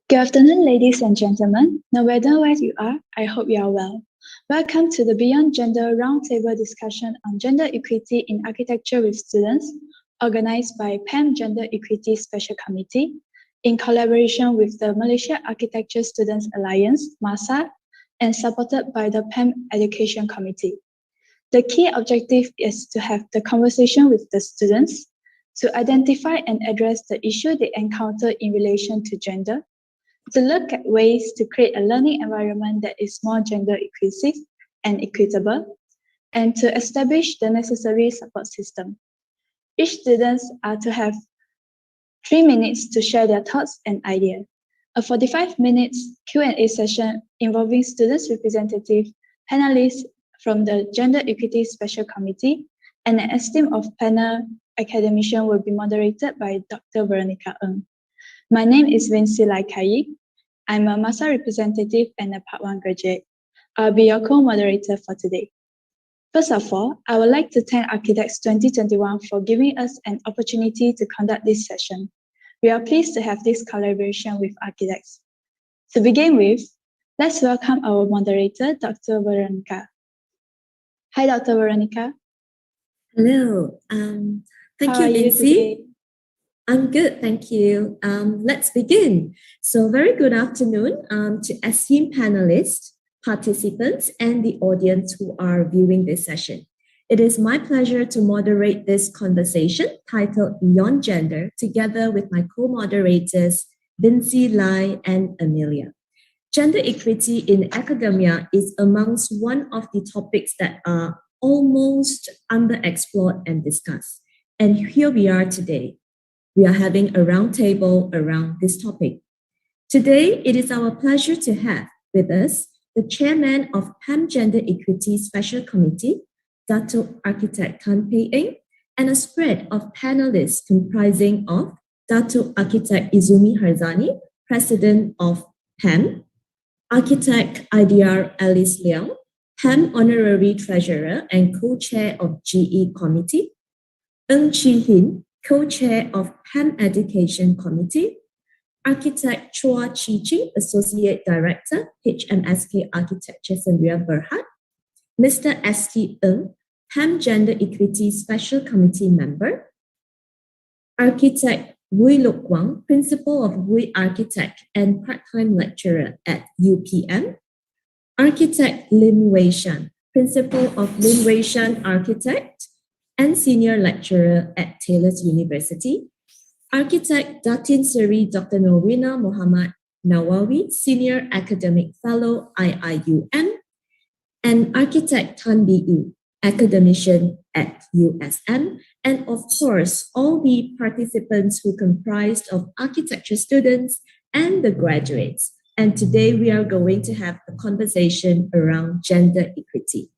Good afternoon, ladies and gentlemen. No matter where you are, I hope you are well. Welcome to the Beyond Gender Roundtable Discussion on Gender Equity in Architecture with Students, organized by PAM Gender Equity Special Committee, in collaboration with the Malaysia Architecture Student Alliance, MASA, and supported by the PAM Education Committee. The key objective is to have the conversation with the students to identify and address the issue they encounter in relation to gender, to look at ways to create a learning environment that is more gender inclusive and equitable, and to establish the necessary support system. Each students are to have 3 minutes to share their thoughts and ideas. A 45 minutes Q&A session involving students representative, panelists from the Gender Equity Special Committee, and an esteem of panel academician will be moderated by Dr. Veronica Ng. My name is Vinci Laikai. I'm a MASA representative and a Part 1 graduate. I'll be your co-moderator for today. First of all, I would like to thank Archidex 2021 for giving us an opportunity to conduct this session. We are pleased to have this collaboration with Archidex. To begin with, let's welcome our moderator, Dr. Veronica. Hi, Dr. Veronica. Hello. Thank you, Vinci. I'm good, thank you. Let's begin. So very good afternoon to esteemed panelists, participants, and the audience who are viewing this session. It is my pleasure to moderate this conversation titled Beyond Gender together with my co-moderators, Vinci, Lai, and Amelia. Gender equity in academia is amongst one of the topics that are almost underexplored and discussed. And here we are today. We are having a roundtable around this topic. Today, it is our pleasure to have with us the chairman of PAM Gender Equity Special Committee, Dato' Architect Tan Pei Eng, and a spread of panelists comprising of Dato' Architect Izumi Harzani, President of PAM, Architect IDR Alice Leong, PAM Honorary Treasurer and Co-Chair of GE Committee, Ng Chi Hin, Co-Chair of PAM Education Committee, Architect Chua Chi Ching, Associate Director, HMSK Architecture Sendirian Berhad, Mr. S.T. Ng, PAM Gender Equity Special Committee Member, Architect Wui Lok Kwang, Principal of Wui Architect and Part-Time Lecturer at UPM, Architect Lim Wei Shan, Principal of Lim Wei Shan Architect and Senior Lecturer at Taylor's University, Architect Datin Seri Dr. Norina Muhammad Nawawi, Senior Academic Fellow IIUM, and Architect Tan Bi, Academician at USM, and of course, all the participants who comprised of architecture students and the graduates. And today we are going to have a conversation around gender equity.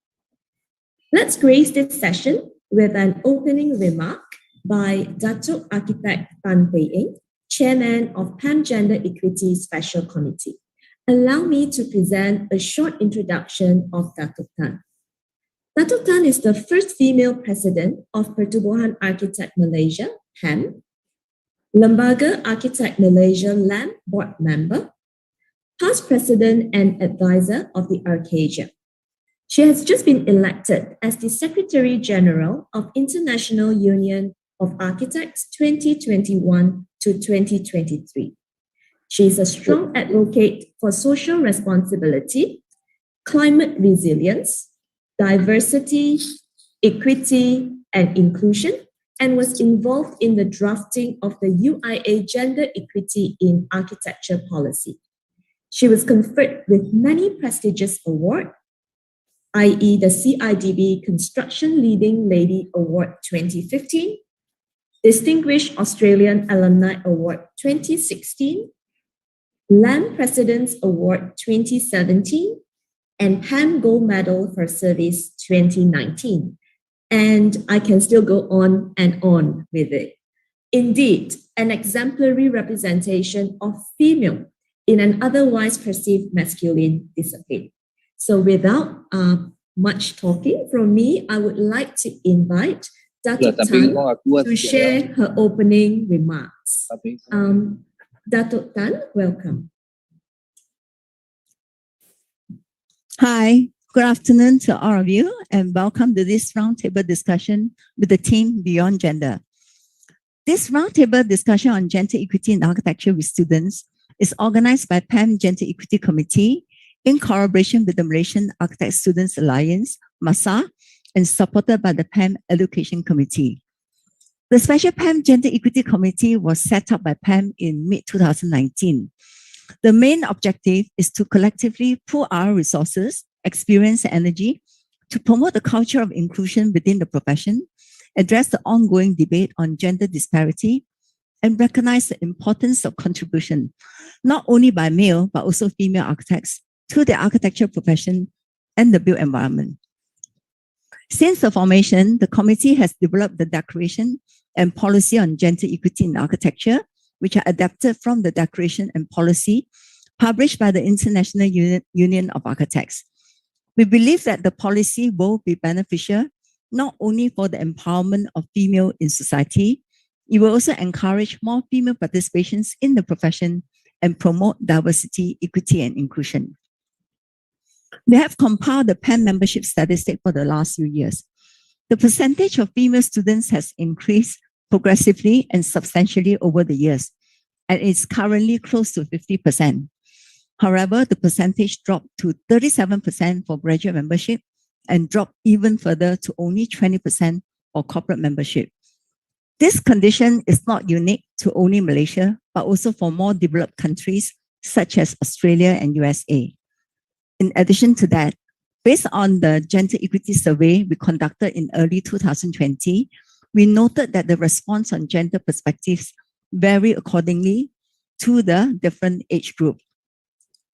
Let's grace this session with an opening remark by Dato' Architect Tan Pei Eng, Chairman of PAM Gender Equity Special Committee. Allow me to present a short introduction of Dato' Tan. Dato' Tan is the first female president of Pertubuhan Architect Malaysia, PAM, Lembaga Architect Malaysia LAM board member, past president and advisor of the Arcadia. She has just been elected as the Secretary General of International Union of Architects 2021 to 2023. She is a strong advocate for social responsibility, climate resilience, diversity, equity, and inclusion, and was involved in the drafting of the UIA Gender Equity in Architecture policy. She was conferred with many prestigious awards, i.e. the CIDB Construction Leading Lady Award 2015, Distinguished Australian Alumni Award 2016, LAM President's Award 2017, and PAM Gold Medal for Service 2019. And I can still go on and on with it. Indeed, an exemplary representation of female in an otherwise perceived masculine discipline. So without much talking from me, I would like to invite Dato' Tan to share her opening remarks. Dato' Tan, welcome. Hi, good afternoon to all of you, and welcome to this roundtable discussion with the team Beyond Gender. This roundtable discussion on gender equity in architecture with students is organized by PAM Gender Equity Committee in collaboration with the Malaysian Architecture Student Alliance, MASA, and supported by the PAM Education Committee. The Special PAM Gender Equity Committee was set up by PAM in mid-2019. The main objective is to collectively pool our resources, experience, and energy to promote the culture of inclusion within the profession, address the ongoing debate on gender disparity, and recognize the importance of contribution, not only by male, but also female architects to the architecture profession and the built environment. Since the formation, the committee has developed the Declaration and Policy on Gender Equity in Architecture, which are adapted from the Declaration and Policy published by the International Union of Architects. We believe that the policy will be beneficial not only for the empowerment of female in society, it will also encourage more female participations in the profession and promote diversity, equity, and inclusion. We have compiled the PAM membership statistic for the last few years. The percentage of female students has increased progressively and substantially over the years, and is currently close to 50%. However, the percentage dropped to 37% for graduate membership and dropped even further to only 20% for corporate membership. This condition is not unique to only Malaysia, but also for more developed countries such as Australia and USA. In addition to that, based on the gender equity survey we conducted in early 2020, we noted that the response on gender perspectives vary accordingly to the different age group.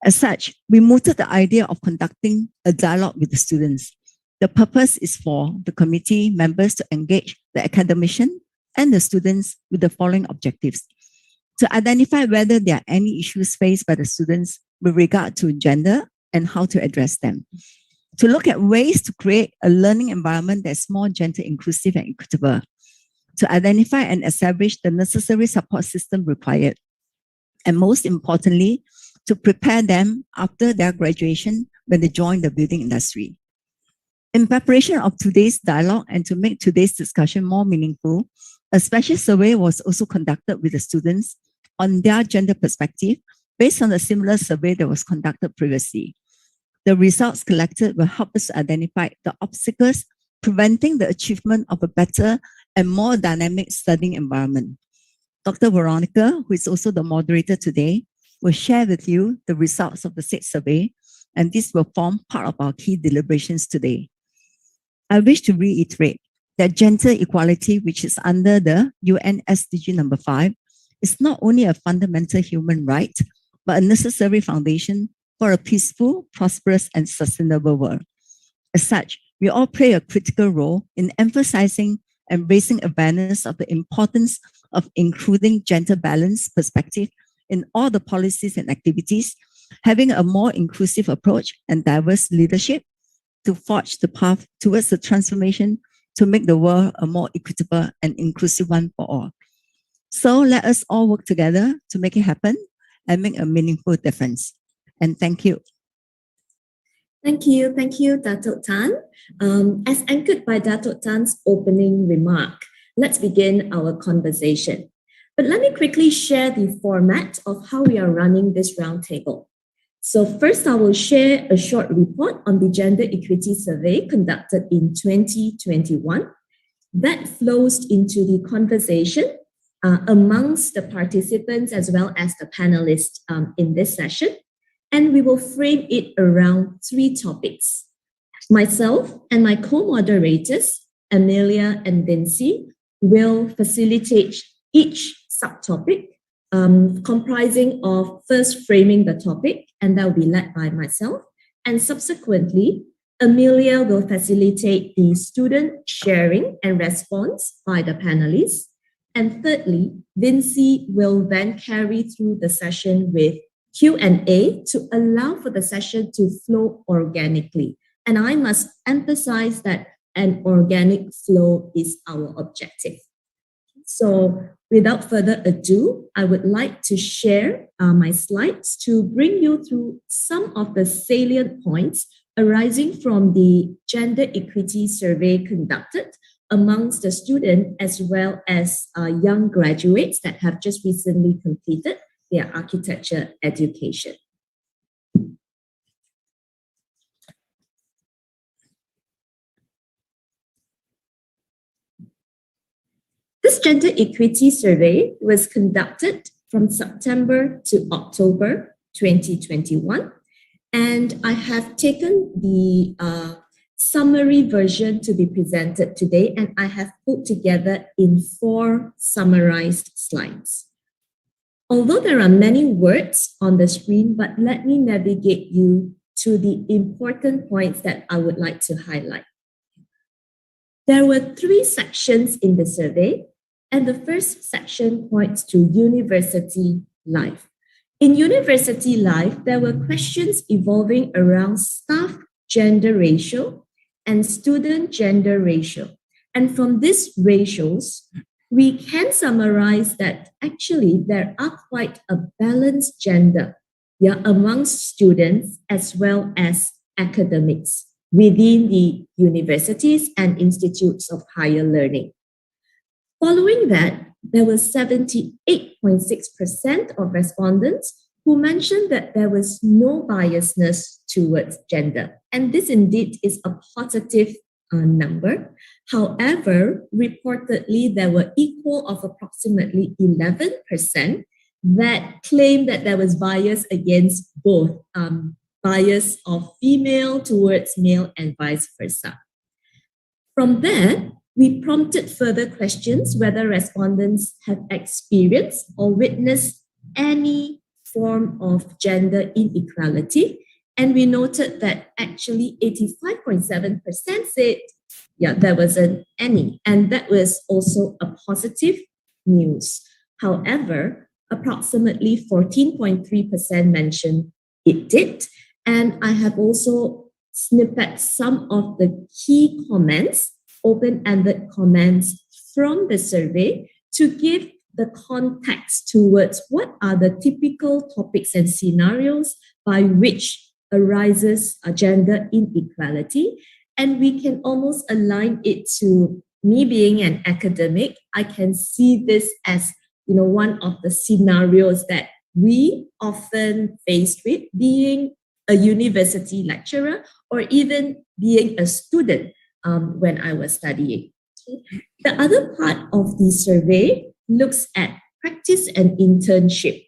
As such, we mooted the idea of conducting a dialogue with the students. The purpose is for the committee members to engage the academicians and the students with the following objectives: to identify whether there are any issues faced by the students with regard to gender and how to address them, to look at ways to create a learning environment that's more gender inclusive and equitable, to identify and establish the necessary support system required, and most importantly, to prepare them after their graduation when they join the building industry. In preparation of today's dialogue and to make today's discussion more meaningful, a special survey was also conducted with the students on their gender perspective based on a similar survey that was conducted previously. The results collected will help us identify the obstacles preventing the achievement of a better and more dynamic studying environment. Dr. Veronica, who is also the moderator today, will share with you the results of the said survey, and this will form part of our key deliberations today. I wish to reiterate that gender equality, which is under the UN SDG number 5, is not only a fundamental human right, but a necessary foundation for a peaceful, prosperous, and sustainable world. As such, we all play a critical role in emphasizing and raising awareness of the importance of including gender balance perspective in all the policies and activities, having a more inclusive approach and diverse leadership to forge the path towards the transformation to make the world a more equitable and inclusive one for all. So let us all work together to make it happen and make a meaningful difference. And thank you. Thank you, Datuk Tan. As anchored by Datuk Tan's opening remark, let's begin our conversation. But let me quickly share the format of how we are running this roundtable. So first, I will share a short report on the gender equity survey conducted in 2021 that flows into the conversation amongst the participants as well as the panelists in this session. And we will frame it around 3 topics. Myself and my co-moderators, Amelia and Vinci, will facilitate each subtopic, comprising of first framing the topic, and that will be led by myself. And subsequently, Amelia will facilitate the student sharing and response by the panelists. And thirdly, Vinci will then carry through the session with Q&A to allow for the session to flow organically. And I must emphasize that an organic flow is our objective. So without further ado, I would like to share my slides to bring you through some of the salient points arising from the gender equity survey conducted amongst the students as well as young graduates that have just recently completed their architecture education. This gender equity survey was conducted from September to October 2021, and I have taken the summary version to be presented today, and I have put together in 4 summarized slides. Although there are many words on the screen, but let me navigate you to the important points that I would like to highlight. There were 3 sections in the survey, and the first section points to university life. In university life, there were questions evolving around staff gender ratio and student gender ratio. And from these ratios, we can summarize that actually there are quite a balanced gender amongst students as well as academics within the universities and institutes of higher learning. Following that, there was 78.6% of respondents who mentioned that there was no biasness towards gender. And this indeed is a positive number. However, reportedly, there were equal of approximately 11% that claimed that there was bias against both, bias of female towards male and vice versa. From there, we prompted further questions whether respondents have experienced or witnessed any form of gender inequality. And we noted that actually 85.7% said, there wasn't any. And that was also a positive news. However, approximately 14.3% mentioned it did. And I have also snippet some of the key comments, open-ended comments from the survey to give the context towards what are the typical topics and scenarios by which arises a gender inequality. And we can almost align it to me being an academic. I can see this as one of the scenarios that we often faced with being a university lecturer or even being a student when I was studying. The other part of the survey looks at practice and internship.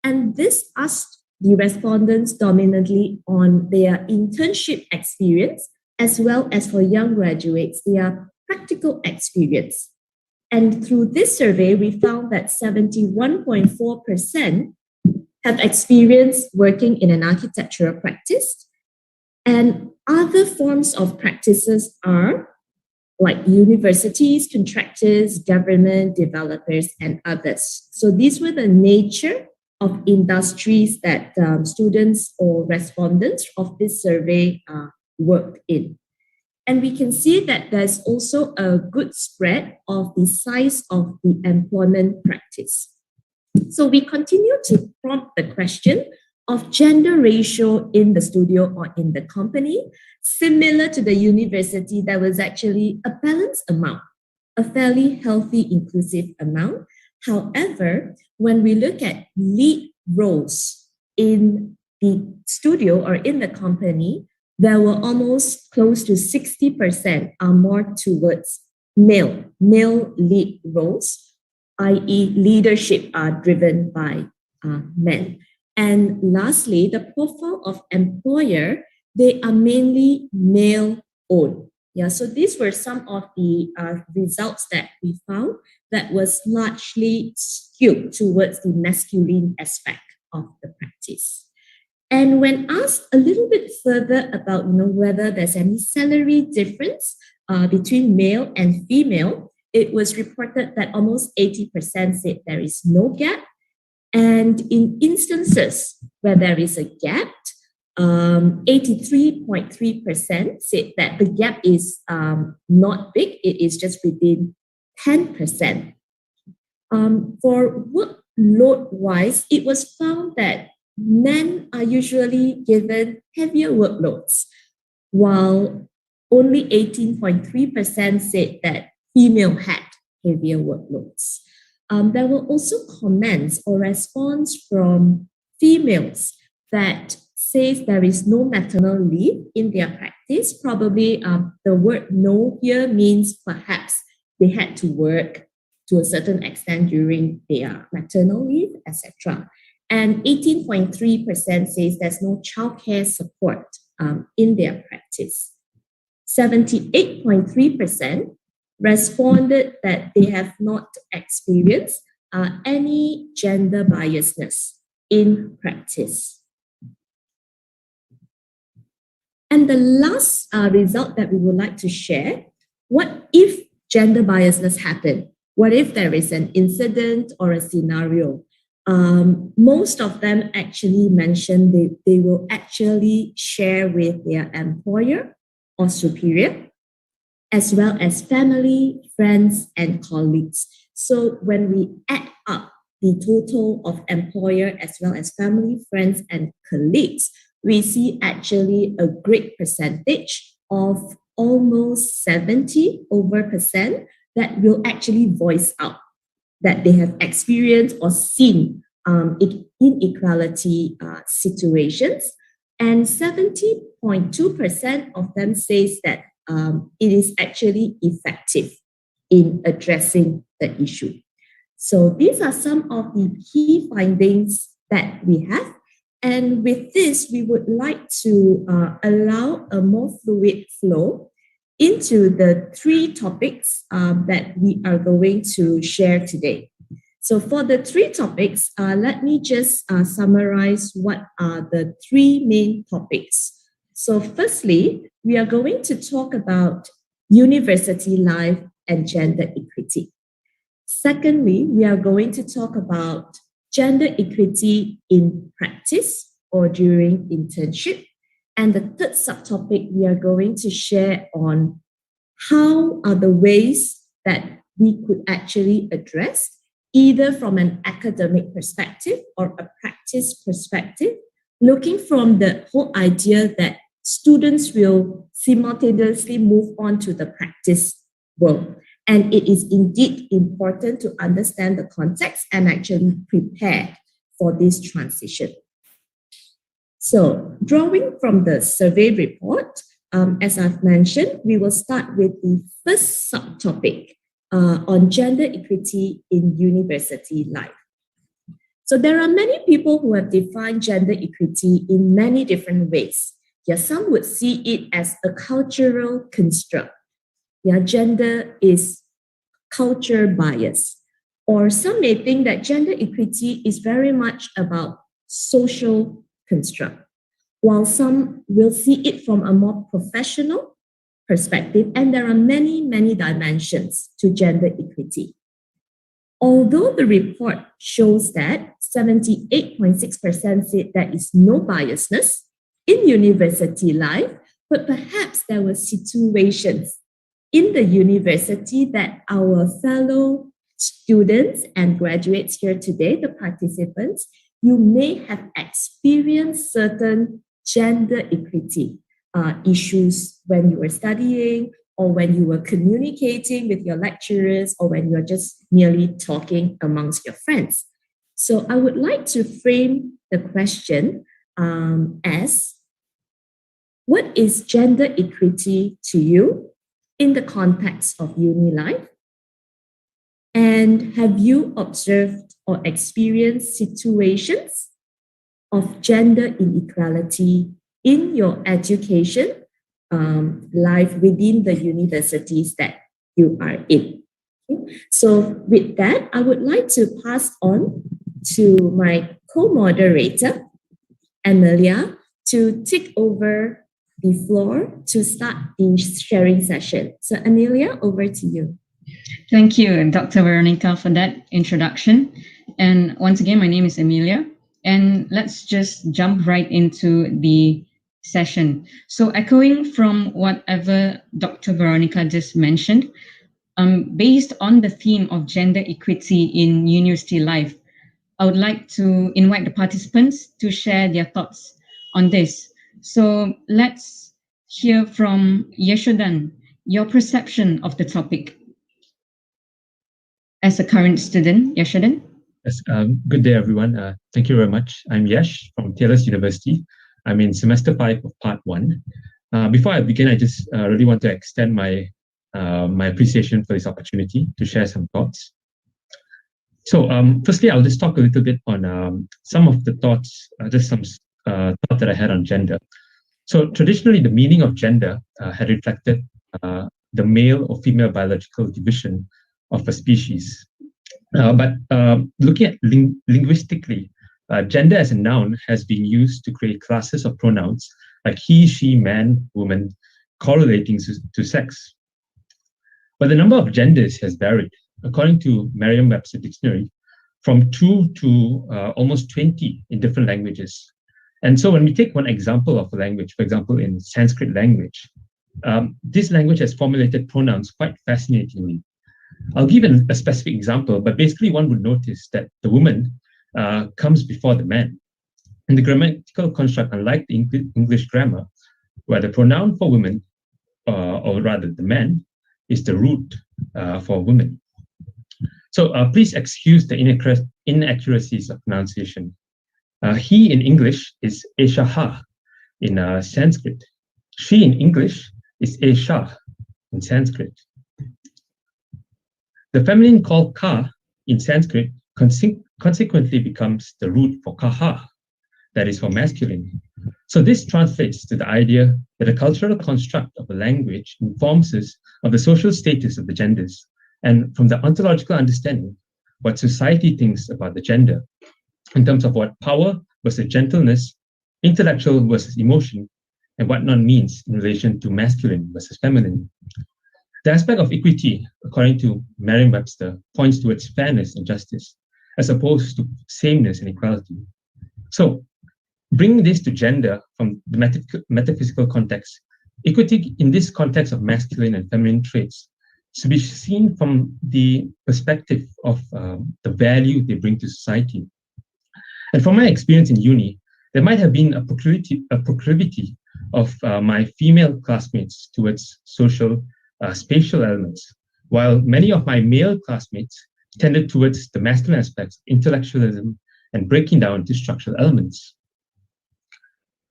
And this asked the respondents dominantly on their internship experience, as well as for young graduates, their practical experience. And through this survey, we found that 71.4% have experience working in an architectural practice. And other forms of practices are like universities, contractors, government, developers, and others. So these were the nature of industries that students or respondents of this survey worked in. And we can see that there's also a good spread of the size of the employment practice. So we continue to prompt the question of gender ratio in the studio or in the company. Similar to the university, there was actually a balanced amount, a fairly healthy, inclusive amount. However, when we look at lead roles in the studio or in the company, there were almost close to 60% are more towards male lead roles, i.e. leadership are driven by men. And lastly, the profile of employer, they are mainly male-owned. So these were some of the results that we found that was largely skewed towards the masculine aspect of the practice. And when asked a little bit further about whether there's any salary difference between male and female, it was reported that almost 80% said there is no gap. And in instances where there is a gap, 83.3% said that the gap is not big, it is just within 10%. For workload-wise, it was found that men are usually given heavier workloads. while only 18.3% said that female had heavier workloads. There were also comments or response from females that says there is no maternal leave in their practice. Probably the word no here means perhaps they had to work to a certain extent during their maternal leave, etc. And 18.3% says there's no childcare support in their practice. 78.3% responded that they have not experienced any gender biasness in practice. And the last result that we would like to share, what if gender biasness happen? What if there is an incident or a scenario? Most of them actually mentioned they will actually share with their employer or superior, as well as family, friends, and colleagues. So when we add up the total of employer as well as family, friends, and colleagues, we see actually a great percentage of almost 70% that will actually voice out that they have experienced or seen inequality situations. And 70.2% of them says that it is actually effective in addressing the issue. So these are some of the key findings that we have. And with this, we would like to allow a more fluid flow into the three topics that we are going to share today. So for the three topics, let me just summarize what are the three main topics. So firstly, we are going to talk about university life and gender equity. Secondly, we are going to talk about gender equity in practice or during internship. And the third subtopic we are going to share on how are the ways that we could actually address, either from an academic perspective or a practice perspective, looking from the whole idea that students will simultaneously move on to the practice world. And it is indeed important to understand the context and actually prepare for this transition. So, drawing from the survey report, as I've mentioned, we will start with the first subtopic on gender equity in university life. So there are many people who have defined gender equity in many different ways. Yeah, some would see it as a cultural construct. Yeah, gender is culture bias. Or some may think that gender equity is very much about social construct, while some will see it from a more professional perspective, and there are many, many dimensions to gender equity. Although the report shows that 78.6% said there is no biasness in university life, but perhaps there were situations in the university that our fellow students and graduates here today, the participants, you may have experienced certain gender equity issues when you were studying or when you were communicating with your lecturers or when you're just merely talking amongst your friends. So I would like to frame the question as, what is gender equity to you in the context of uni life? And have you observed or experienced situations of gender inequality in your education life within the universities that you are in? So with that, I would like to pass on to my co-moderator, Amelia, to take over the floor to start the sharing session. So Amelia, over to you. Thank you, Dr. Veronica, for that introduction. And once again, my name is Amelia, and let's just jump right into the session. So echoing from whatever Dr. Veronica just mentioned, based on the theme of gender equity in university life, I would like to invite the participants to share their thoughts on this. So let's hear from Yashodan, your perception of the topic as a current student. Yashodan? Yes, good day, everyone. Thank you very much. I'm Yash from Taylor's University. I'm in semester 5 of part 1. Before I begin, I just really want to extend my appreciation for this opportunity to share some thoughts. So firstly, I'll just talk a little bit on some of the thoughts, just some thoughts that I had on gender. So traditionally, the meaning of gender had reflected the male or female biological division of a species. But looking at linguistically, gender as a noun has been used to create classes of pronouns like he, she, man, woman, correlating to sex. But the number of genders has varied. According to Merriam-Webster Dictionary, from 2 to almost 20 in different languages. And so when we take one example of a language, for example, in Sanskrit language, this language has formulated pronouns quite fascinatingly. I'll give a specific example, but basically one would notice that the woman comes before the man. In the grammatical construct, unlike the English grammar, where the pronoun for women, or rather the man, is the root for women. So please excuse the inaccuracies of pronunciation. He in English is Eshaha in Sanskrit. She in English is Esha in Sanskrit. The feminine called Ka in Sanskrit consequently becomes the root for Kaha, that is for masculine. So this translates to the idea that a cultural construct of a language informs us of the social status of the genders, and from the ontological understanding, what society thinks about the gender, in terms of what power versus gentleness, intellectual versus emotion, and what none means in relation to masculine versus feminine. The aspect of equity, according to Merriam-Webster, points towards fairness and justice, as opposed to sameness and equality. So, bringing this to gender from the metaphysical context, equity in this context of masculine and feminine traits should be seen from the perspective of the value they bring to society. And from my experience in uni, there might have been a proclivity of my female classmates towards social spatial elements, while many of my male classmates tended towards the masculine aspects, intellectualism, and breaking down into structural elements.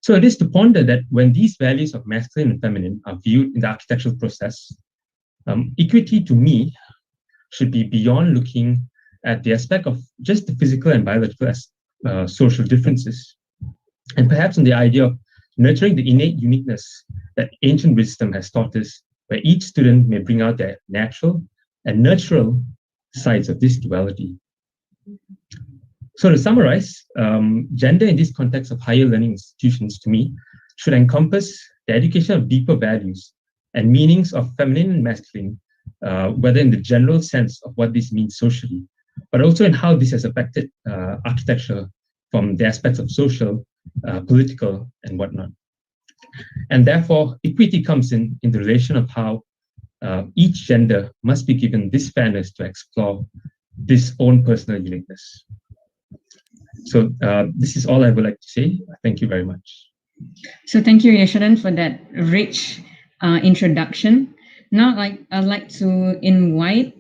So it is to ponder that when these values of masculine and feminine are viewed in the architectural process, equity to me should be beyond looking at the aspect of just the physical and biological social differences, and perhaps on the idea of nurturing the innate uniqueness that ancient wisdom has taught us, where each student may bring out their natural and natural sides of this duality. So to summarize, gender in this context of higher learning institutions, to me, should encompass the education of deeper values and meanings of feminine and masculine, whether in the general sense of what this means socially, but also in how this has affected architecture from the aspects of social, political, and whatnot. And therefore, equity comes in the relation of how each gender must be given this fairness to explore this own personal uniqueness. So this is all I would like to say. Thank you very much. So thank you, Yashodan, for that rich introduction. Now, I'd like to invite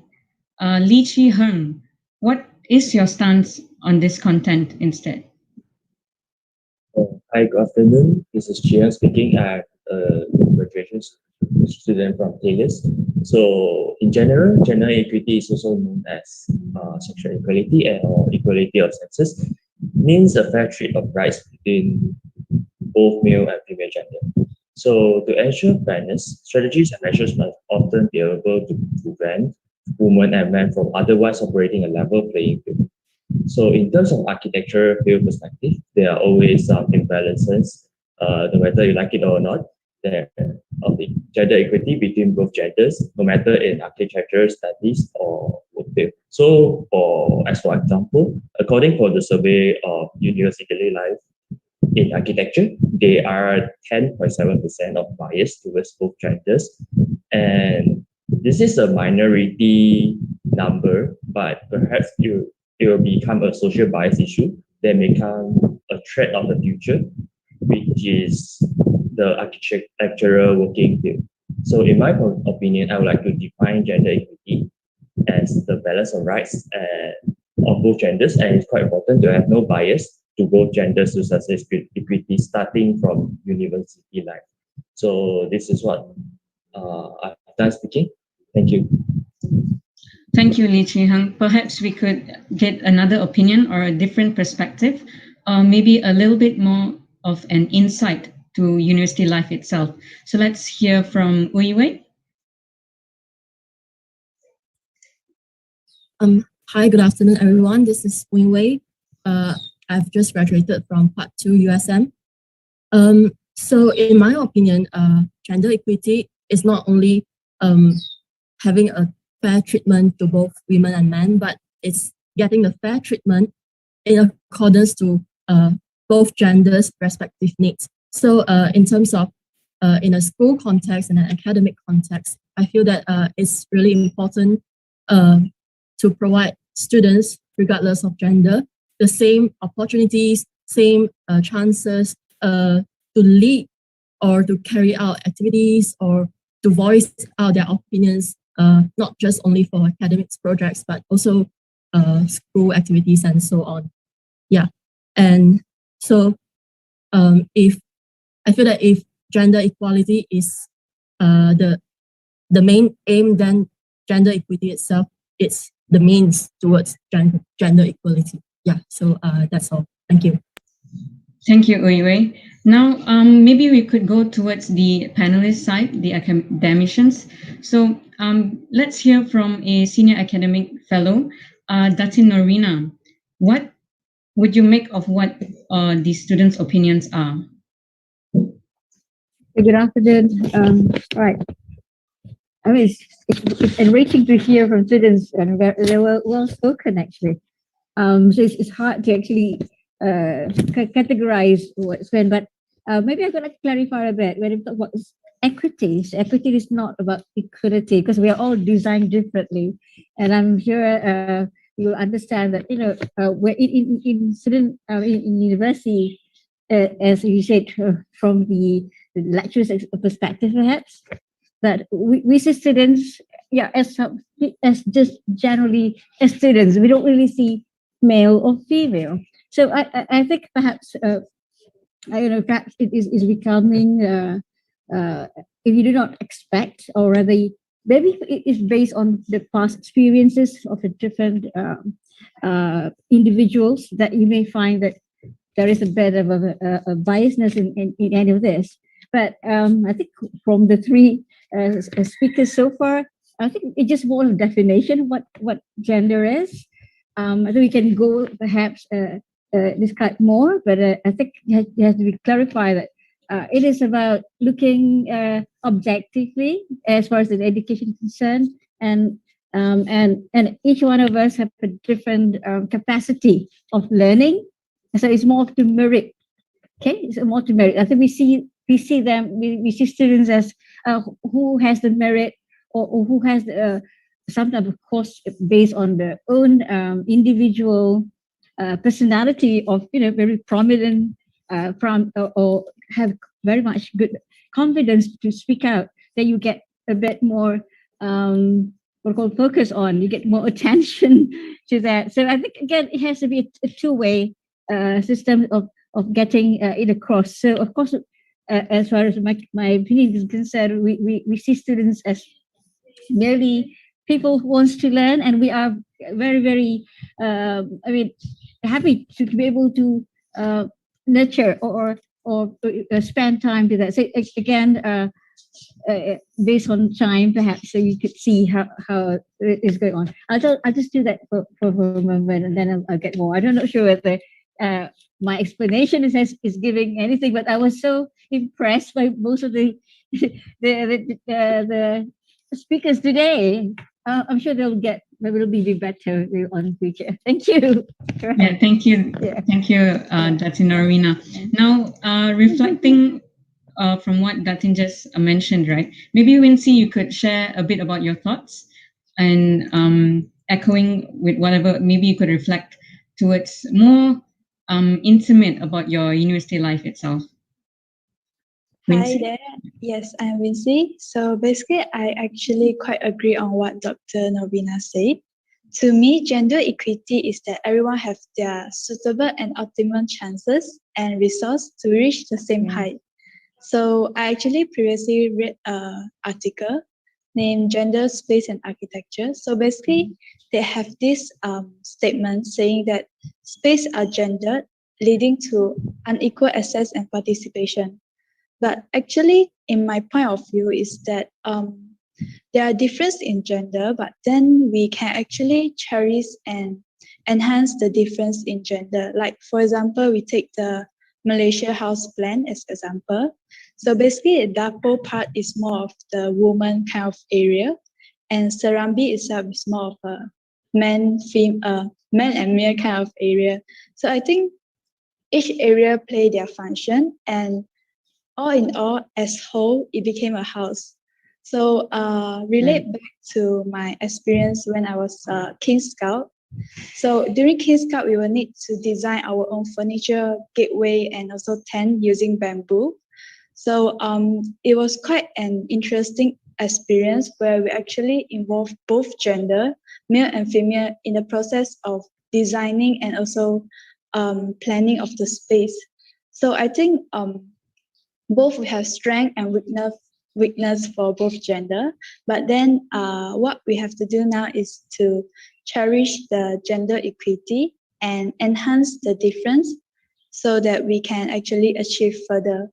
Lee Chi Hung. What is your stance on this content instead? Hi, good afternoon. This is Chia speaking. I'm a graduation student from Panellists. So, in general, gender equity is also known as sexual equality or equality of sexes. Means a fair treat of rights between both male and female gender. So, to ensure fairness, strategies and measures must often be able to prevent women and men from otherwise operating a level playing field. So in terms of architecture field perspective, there are always some imbalances, no matter you like it or not, there of the gender equity between both genders, no matter in architecture studies or work field. So as for example, according to the survey of University Life in architecture, there are 10.7% of bias towards both genders. And this is a minority number, but perhaps it will become a social bias issue that may become a threat of the future, which is the architectural working field. So in my opinion, I would like to define gender equity as the balance of rights of both genders, and it's quite important to have no bias to both genders to success equity starting from university life. So this is what I've done speaking. Thank you. Thank you, Lee Chi-hung. Perhaps we could get another opinion or a different perspective, maybe a little bit more of an insight to university life itself. So let's hear from Uiwei. Hi, good afternoon, everyone. This is Uiwei. I've just graduated from Part 2 USM. So in my opinion, gender equity is not only having a fair treatment to both women and men, but it's getting the fair treatment in accordance to both genders' respective needs. So in terms of in a school context and an academic context, I feel that it's really important to provide students, regardless of gender, the same opportunities, same chances to lead or to carry out activities or to voice out their opinions, not just only for academics projects, but also school activities and so on. Yeah, and so if I feel that if gender equality is the main aim, then gender equity itself is the means towards gender equality. Yeah, so that's all. Thank you. Thank you, Uiwei. Now, maybe we could go towards the panelist side, the academicians. So let's hear from a senior academic fellow, Datin Norina. What would you make of what the students' opinions are? Good afternoon. Right. I mean, it's enriching to hear from students, and they were well spoken actually. So it's hard to actually categorize what's when, but maybe I'm going to clarify a bit when we talk about equity. So equity is not about equality because we are all designed differently, and I'm sure you'll understand that we're in student in university, as you said, from the lecturer's perspective, perhaps. That we see students, yeah, as just generally as students, we don't really see male or female. So I think perhaps perhaps it is becoming if you do not expect, or rather maybe it is based on the past experiences of the different individuals, that you may find that there is a bit of a biasness in any of this. But I think from the three speakers so far, I think it's just more of a definition of what gender is. I think we can go perhaps describe more, but I think it has to be clarified that it is about looking objectively as far as the education is concerned, and each one of us have a different capacity of learning, so it's more to merit. Okay, it's more to merit. I think we see students as who has the merit, or who has sometimes, of course, based on their own individual personality of very prominent or have very much good confidence to speak out, that you get a bit more what we call focus on, you get more attention to that. So I think again it has to be a two-way system of getting it across. So of course, as far as my opinion is concerned, we see students as merely people who wants to learn, and we are very, very happy to be able to nurture or spend time to that. So again, based on time, perhaps, so you could see how it is going on. I'll just do that for a moment, and then I'll get more. I'm not sure whether my explanation is giving anything, but I was so impressed by most of the speakers today. I'm sure they'll be better on future. Thank you. Yeah, thank you. Yeah. Thank you, Datin Norina. Now, reflecting from what Datin just mentioned, right? Maybe Wincy, you could share a bit about your thoughts, and echoing with whatever, maybe you could reflect towards more intimate about your university life itself. Hi there. Yes, I'm Wincy. So basically, I actually quite agree on what Dr. Novina said. To me, gender equity is that everyone have their suitable and optimum chances and resource to reach the same height. So I actually previously read an article named Gender, Space and Architecture. So basically, they have this statement saying that space are gendered, leading to unequal access and participation. But actually, in my point of view, is that there are differences in gender, but then we can actually cherish and enhance the difference in gender. Like, for example, we take the Malaysia house plan as example. So basically, the Dapur part is more of the woman kind of area, and Serambi itself is more of a man and male kind of area. So I think each area play their function, and all in all, as whole, it became a house. So relate back to my experience when I was King Scout. So during King Scout, we will need to design our own furniture, gateway, and also tent using bamboo. So it was quite an interesting experience where we actually involved both gender, male and female, in the process of designing and also planning of the space. So I think both we have strength and weakness for both gender. But then what we have to do now is to cherish the gender equity and enhance the difference so that we can actually achieve further.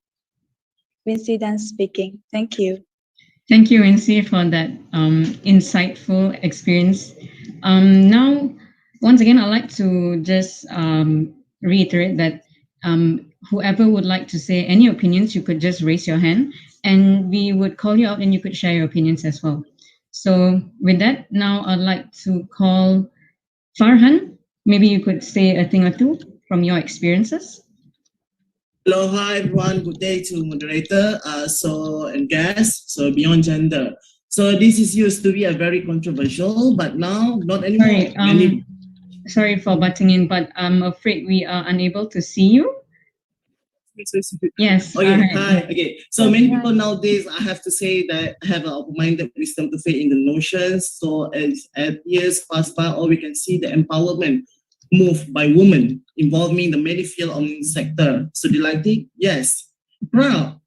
Wincy done speaking. Thank you. Thank you, Wincy, for that insightful experience. Now, once again, I'd like to just reiterate that whoever would like to say any opinions, you could just raise your hand and we would call you out and you could share your opinions as well. So with that, now I'd like to call Farhan. Maybe you could say a thing or two from your experiences. Hello, hi everyone. Good day to moderator, and guests. So beyond gender. So this is used to be a very controversial, but now not anymore. Sorry for butting in, but I'm afraid we are unable to see you. Yes. Okay. Hi. Okay. So many people nowadays, I have to say that have an open-minded wisdom to faith in the notions. So as years pass by, all we can see the empowerment move by women involving the many field of the sector. So delighting? Yes. Proud?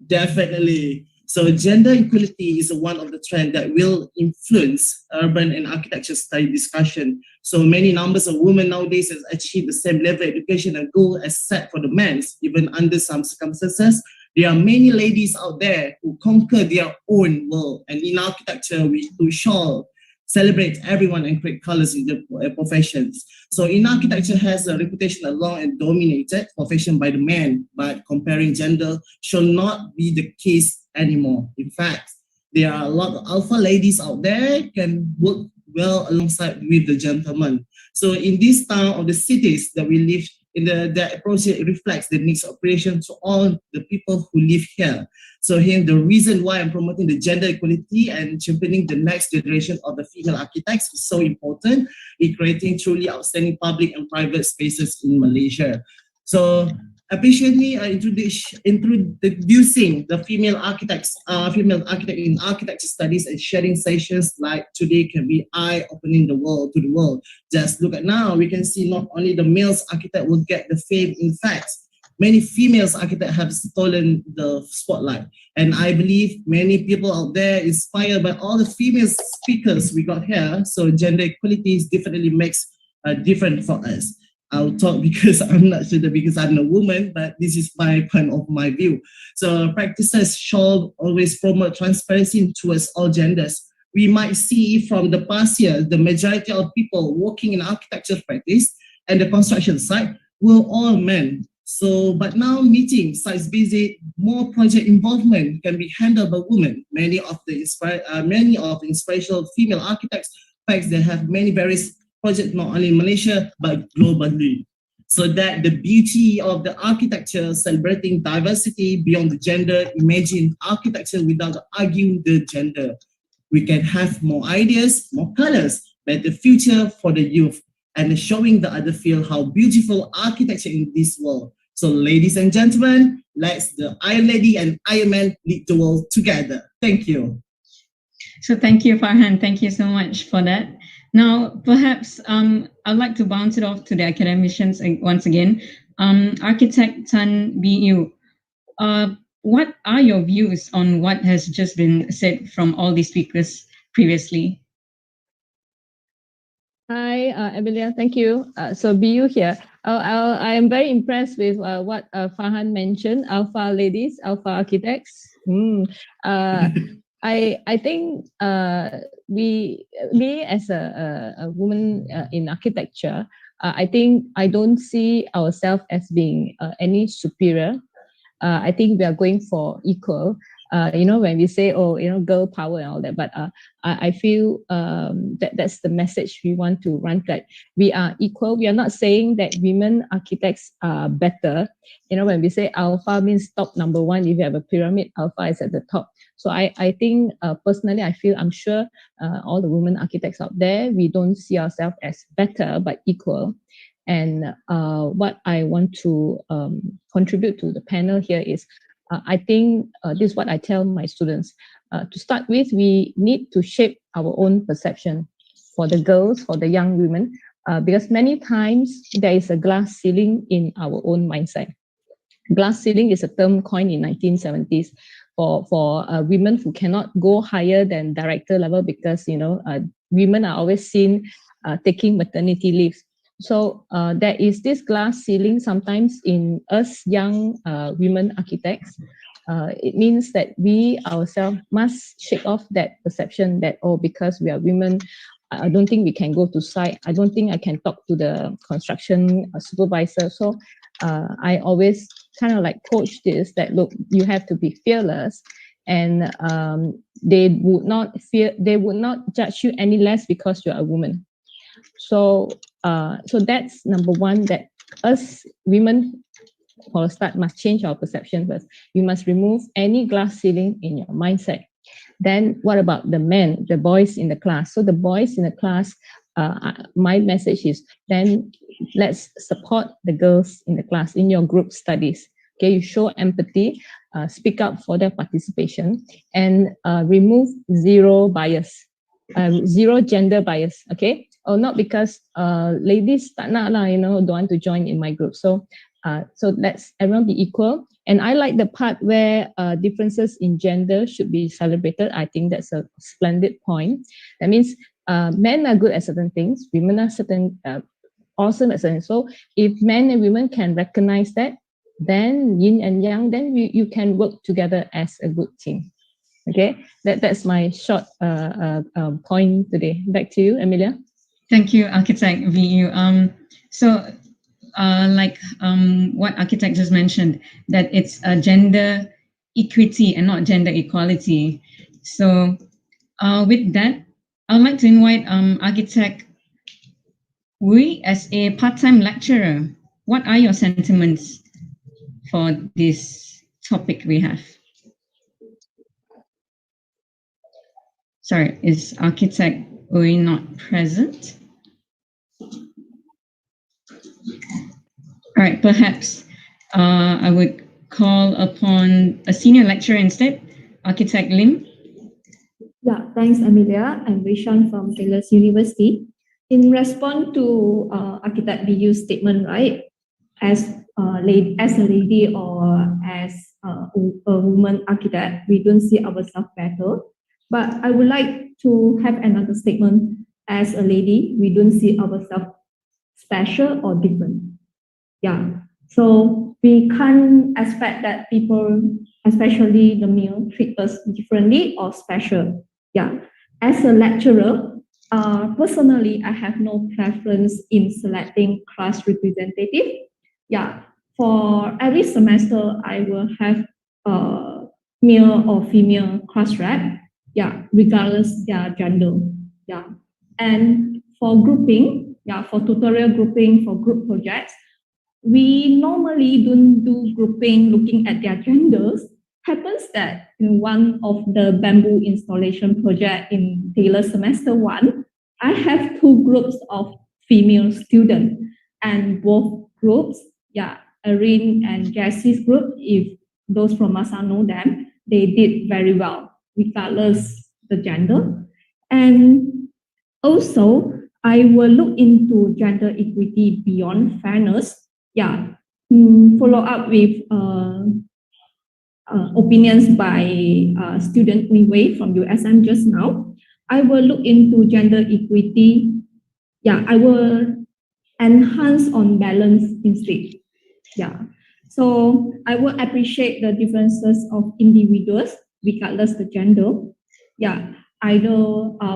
Definitely. So gender equality is one of the trends that will influence urban and architecture study discussion. So many numbers of women nowadays has achieved the same level of education and goal as set for the men, even under some circumstances. There are many ladies out there who conquer their own world. And in architecture, we shall celebrate everyone and create colors in the professions. So in architecture has a reputation a long and dominated profession by the men, but comparing gender shall not be the case anymore. In fact, there are a lot of alpha ladies out there can work well alongside with the gentlemen. So in this town of the cities that we live in, the approach reflects the needs of creation to all the people who live here. So here the reason why I'm promoting the gender equality and championing the next generation of the female architects is so important in creating truly outstanding public and private spaces in Malaysia. So appreciately introducing the female architect in architecture studies and sharing sessions like today can be eye-opening to the world. Just look at now, we can see not only the males architect will get the fame, in fact, many females architects have stolen the spotlight. And I believe many people out there inspired by all the female speakers we got here. So gender equality definitely makes a difference for us. I'll talk because I'm not sure that because I'm a woman, but this is my point of my view. So practices should always promote transparency towards all genders. We might see from the past year, the majority of people working in architecture practice and the construction site were all men. So, but now meeting sites busy, more project involvement can be handled by women. Many of the inspirational female architects, in fact, they have many various projects not only in Malaysia but globally. So that the beauty of the architecture celebrating diversity beyond the gender, imagine architecture without arguing the gender. We can have more ideas, more colors, better future for the youth, and showing the other field how beautiful architecture in this world. So ladies and gentlemen, let's the Iron Lady and Iron Man lead the world together. Thank you. So thank you, Farhan. Thank you so much for that. Now, perhaps I'd like to bounce it off to the academicians once again. Architect Tan BU, what are your views on what has just been said from all the speakers previously? Hi, Emilia. Thank you. So BU here. I am very impressed with what Farhan mentioned. Alpha ladies, alpha architects. I think me as a woman in architecture, I think I don't see ourselves as being any superior. I think we are going for equal. When we say, girl power and all that, but I feel that's the message we want to run, that we are equal. We are not saying that women architects are better. When we say alpha means top number one, if you have a pyramid, alpha is at the top. So I think personally, I'm sure all the women architects out there, we don't see ourselves as better, but equal. And what I want to contribute to the panel here is, I think this is what I tell my students. To start with, we need to shape our own perception for the girls, for the young women, because many times there is a glass ceiling in our own mindset. Glass ceiling is a term coined in 1970s for women who cannot go higher than director level because, women are always seen taking maternity leave. So there is this glass ceiling sometimes in us young women architects. It means that we ourselves must shake off that perception that, because we are women, I don't think we can go to site. I don't think I can talk to the construction supervisor. So I always kind of like coach this, that look, you have to be fearless, and they would not judge you any less because you're a woman. So that's number one, that us women, for a start, must change our perception first. You must remove any glass ceiling in your mindset. Then what about the men, the boys in the class? So the boys in the class, my message is, then let's support the girls in the class in your group studies. Okay, you show empathy, speak up for their participation, and remove zero bias, zero gender bias. Okay. Not because ladies don't want to join in my group. So let's everyone be equal. And I like the part where differences in gender should be celebrated. I think that's a splendid point. That means men are good at certain things, women are awesome at certain. So if men and women can recognize that, then yin and yang, then you can work together as a good team. Okay, that's my short point today. Back to you, Emilia. Thank you, Architect VU. What Architect just mentioned, that it's a gender equity and not gender equality. So with that, I'd like to invite Architect Wui as a part-time lecturer. What are your sentiments for this topic we have? Sorry, is Architect Wui not present? All right, perhaps I would call upon a senior lecturer instead, Architect Lim. Yeah, thanks, Amelia. I'm Rishan from Taylor's University. In response to Architect BU's statement, right, as a lady or as a woman architect, we don't see ourselves better. But I would like to have another statement. As a lady, we don't see ourselves special or different. Yeah, so we can't expect that people, especially the male, treat us differently or special. Yeah, as a lecturer, personally, I have no preference in selecting class representative. Yeah, for every semester, I will have a male or female class rep. Yeah, regardless their gender. Yeah, and for grouping, for tutorial grouping, for group projects, we normally don't do grouping looking at their genders. Happens that in one of the bamboo installation project in Taylor semester 1, I have 2 groups of female students, and both groups, Erin and Jessie's group, if those from MASA know them, they did very well, regardless the gender. And also, I will look into gender equity beyond fairness. Yeah, follow up with opinions by student Wei from USM just now. I will look into gender equity. Yeah, I will enhance on balance instead. Yeah, so I will appreciate the differences of individuals regardless the gender. Yeah, either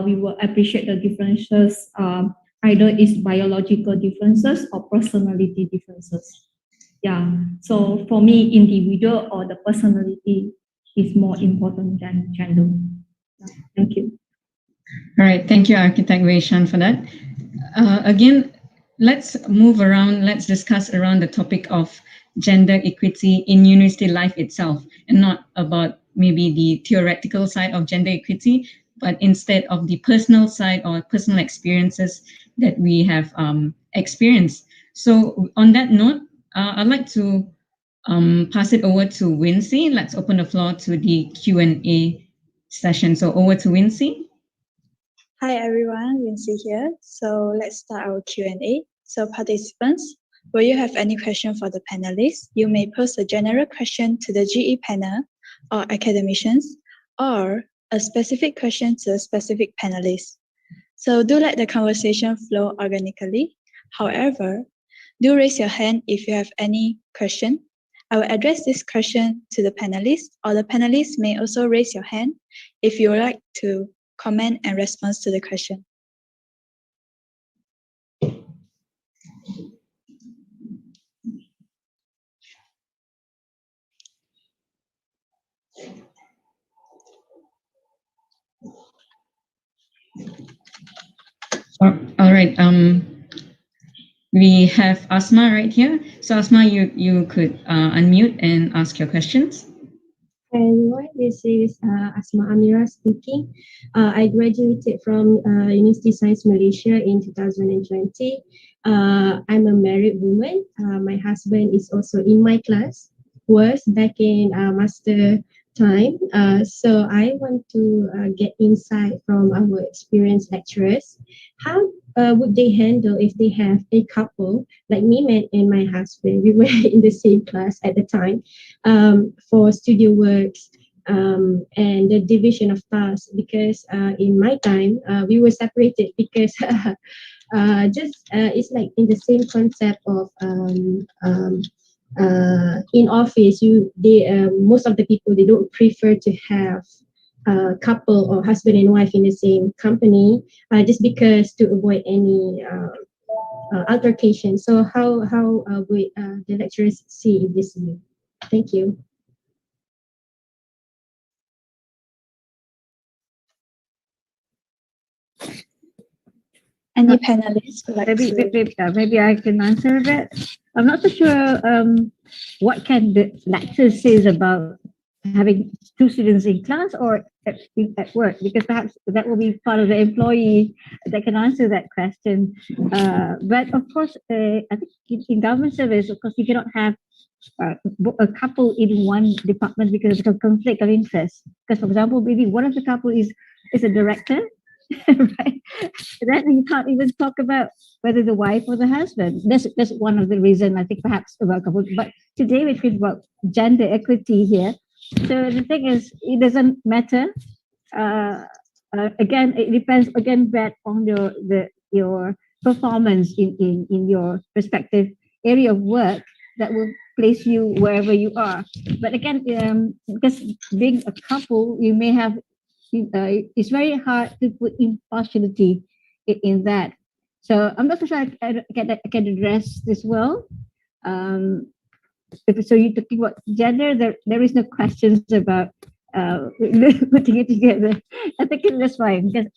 we will appreciate the differences, either it's biological differences or personality differences. Yeah, so for me, individual or the personality is more important than gender. Yeah, thank you. All right, thank you, Architect Wei Shan, for that. Again, let's move around, let's discuss around the topic of gender equity in university life itself, and not about maybe the theoretical side of gender equity, but instead of the personal side or personal experiences that we have experienced. So on that note, I'd like to pass it over to Wincy. Let's open the floor to the Q&A session. So over to Wincy. Hi everyone, Wincy here. So let's start our Q&A. So participants, will you have any question for the panelists? You may pose a general question to the GE panel or academicians, or a specific question to a specific panelist. So do let the conversation flow organically. However, do raise your hand if you have any question. I will address this question to the panelists, or the panelists may also raise your hand if you would like to comment and response to the question. All right. We have Asma right here. So Asma, you could unmute and ask your questions. Hi everyone, this is Asma Amira speaking. I graduated from University of Science Malaysia in 2020. I'm a married woman. My husband is also in my class, was back in master time. So I want to get insight from our experienced lecturers. How would they handle if they have a couple like me and my husband? We were in the same class at the time for studio works and the division of tasks, because in my time we were separated because it's like in the same concept of in office, most of the people, they don't prefer to have a couple or husband and wife in the same company, just because to avoid any altercation. So how would the lecturers see this view? Thank you. Any panelists would like to? Maybe I can answer that. I'm not so sure what can the lecturer says about having two students in class or at work, because perhaps that will be part of the employee that can answer that question. But of course, I think in government service, of course, you cannot have a couple in one department because of conflict of interest. Because, for example, maybe one of the couple is a director, right? Then you can't even talk about whether the wife or the husband. That's one of the reasons I think perhaps about couple. But today we talk about gender equity here. So the thing is, it doesn't matter. Again, it depends again back on your performance in your respective area of work that will place you wherever you are. But again, because being a couple, you may have it's very hard to put impartiality in that. So I'm not so sure I can address this well. So you're talking about gender, there is no questions about putting it together. I think that's fine because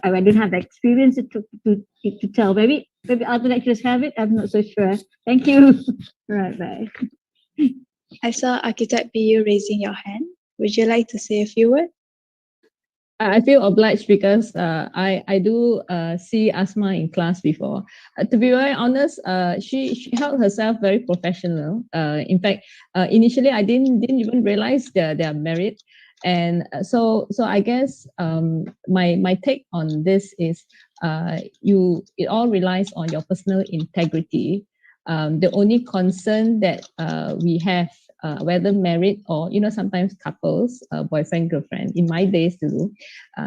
I don't have the experience to tell. Maybe other lecturers have it. I'm not so sure. Thank you. Right, bye. I saw Architect BU raising your hand. Would you like to say a few words? I feel obliged because I do see Asma in class before. To be very honest, she held herself very professional. In fact, initially I didn't even realize they are married, and so I guess my take on this is it all relies on your personal integrity. The only concern that we have, whether married or sometimes couples, boyfriend girlfriend in my days too,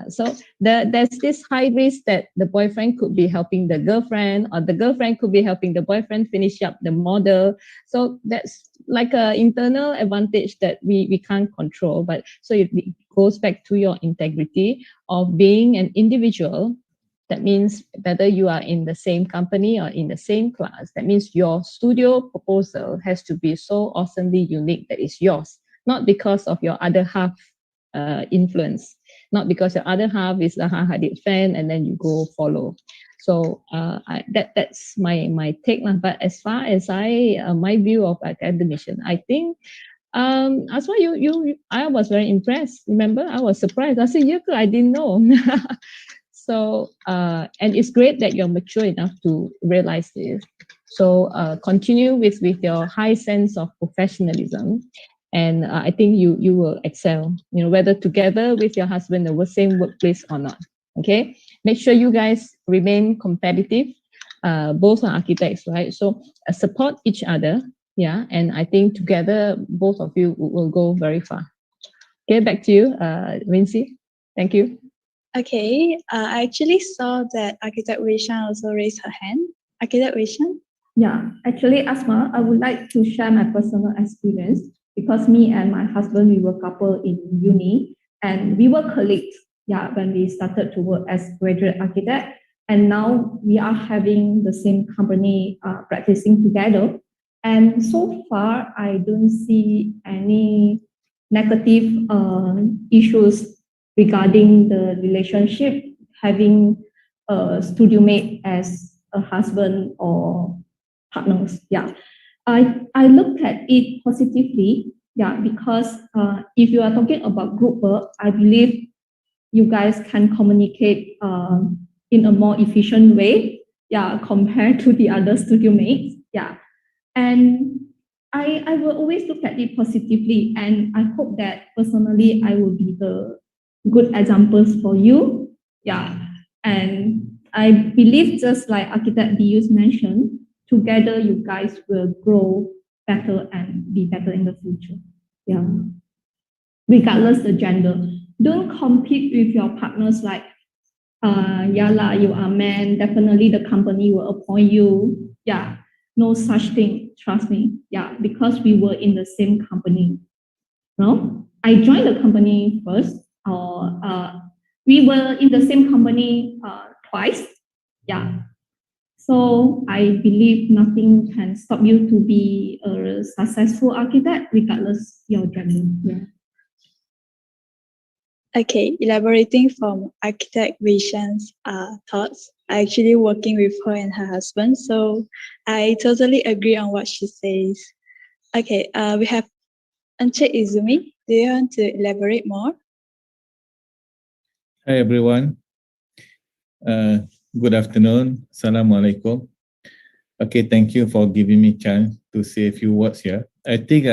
so there's this high risk that the boyfriend could be helping the girlfriend, or the girlfriend could be helping the boyfriend finish up the model. So that's like an internal advantage that we can't control. But so it goes back to your integrity of being an individual. That means whether you are in the same company or in the same class, that means your studio proposal has to be so awesomely unique that it's yours, not because of your other half influence, not because your other half is a Hadid fan and then you go follow. So that's my take. But as far as my view of academician, I think as well, I was very impressed. Remember, I was surprised. I said, yeah, I didn't know. So, and it's great that you're mature enough to realize this. So continue with your high sense of professionalism. And I think you will excel, whether together with your husband in the same workplace or not. Okay. Make sure you guys remain competitive. Both are architects, right? So support each other. Yeah. And I think together, both of you will go very far. Okay. Back to you, Vinci. Thank you. Okay, I actually saw that Architect Weishan also raised her hand. Architect Weishan? Yeah, actually, Asma, I would like to share my personal experience because me and my husband, we were couple in uni and we were colleagues, yeah, when we started to work as graduate architect. And now we are having the same company practicing together. And so far, I don't see any negative issues regarding the relationship, having a studio mate as a husband or partners. Yeah, I look at it positively. Yeah, because if you are talking about group work, I believe you guys can communicate in a more efficient way. Yeah, compared to the other studio mates. Yeah, and I will always look at it positively, and I hope that personally I will be the good examples for you. Yeah. And I believe just like Architect Bius mentioned, together you guys will grow better and be better in the future. Yeah. Regardless the gender. Don't compete with your partners like, yeah lah, you are man, definitely the company will appoint you. Yeah. No such thing, trust me. Yeah, because we were in the same company. No? I joined the company first. We were in the same company twice. Yeah. So I believe nothing can stop you to be a successful architect, regardless your gender. Yeah. Okay, elaborating from Architect Weishan's thoughts, I actually working with her and her husband, so I totally agree on what she says. Okay, we have Encik Izumi. Do you want to elaborate more? Hi everyone. Good afternoon. Assalamualaikum. Okay, thank you for giving me a chance to say a few words here. I think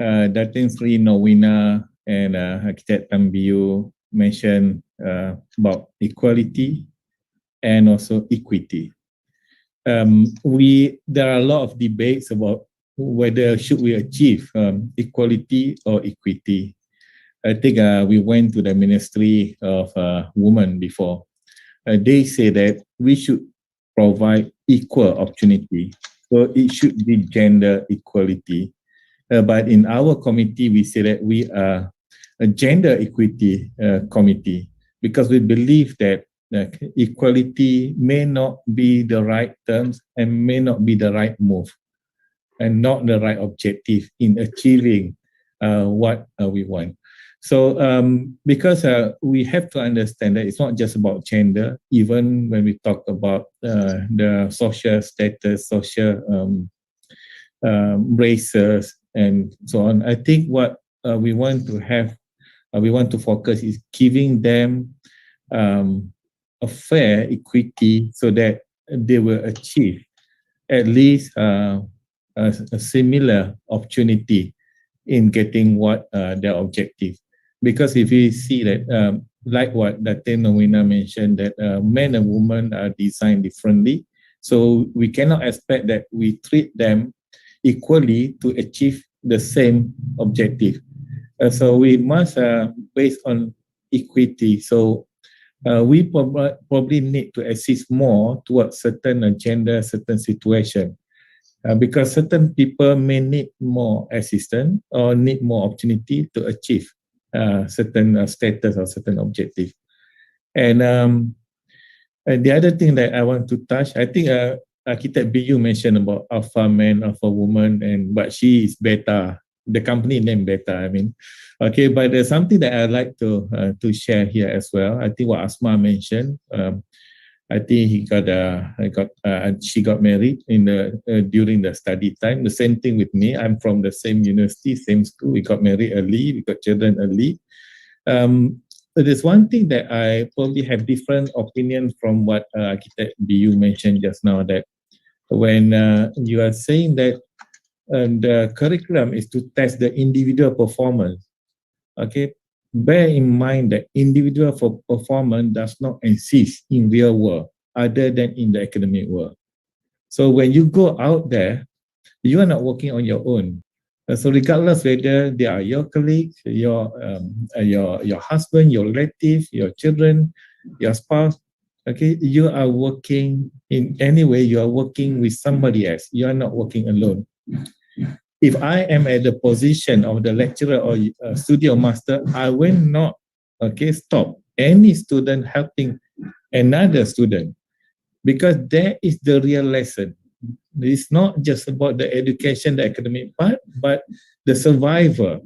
Datin Sri Nowina and Architect Tambiu mentioned about equality and also equity. There are a lot of debates about whether should we achieve equality or equity. I think we went to the Ministry of Women before. They say that we should provide equal opportunity. So it should be gender equality. But in our committee, we say that we are a gender equity committee because we believe that equality may not be the right terms and may not be the right move and not the right objective in achieving what we want. So because we have to understand that it's not just about gender, even when we talk about the social status, social races, and so on. I think what we want to have we want to focus is giving them a fair equity so that they will achieve at least a similar opportunity in getting what their objective. Because if we see that, like what Dr. Nowina mentioned, that men and women are designed differently, so we cannot expect that we treat them equally to achieve the same objective. So we must based on equity. So we probably need to assist more towards certain agenda, certain situation, because certain people may need more assistance or need more opportunity to achieve certain status or certain objective. And the other thing that I want to touch, I think Architect BU mentioned about alpha man, alpha woman, but she is beta. The company name beta, I mean. Okay, but there's something that I'd like to share here as well. I think what Asma mentioned, I think she got married in during the study time. The same thing with me. I'm from the same university, same school. We got married early. We got children early. But there's one thing that I probably have different opinion from what Architect BU mentioned just now, that when you are saying that the curriculum is to test the individual performance, okay, bear in mind that individual performance does not exist in real world other than in the academic world. So when you go out there, you are not working on your own. So regardless whether they are your colleagues, your husband, your relative, your children, your spouse, okay, you are working in any way, you are working with somebody else. You are not working alone. If I am at the position of the lecturer or studio master, I will not, okay, stop any student helping another student, because that is the real lesson. It's not just about the education, the academic part, but the survivor.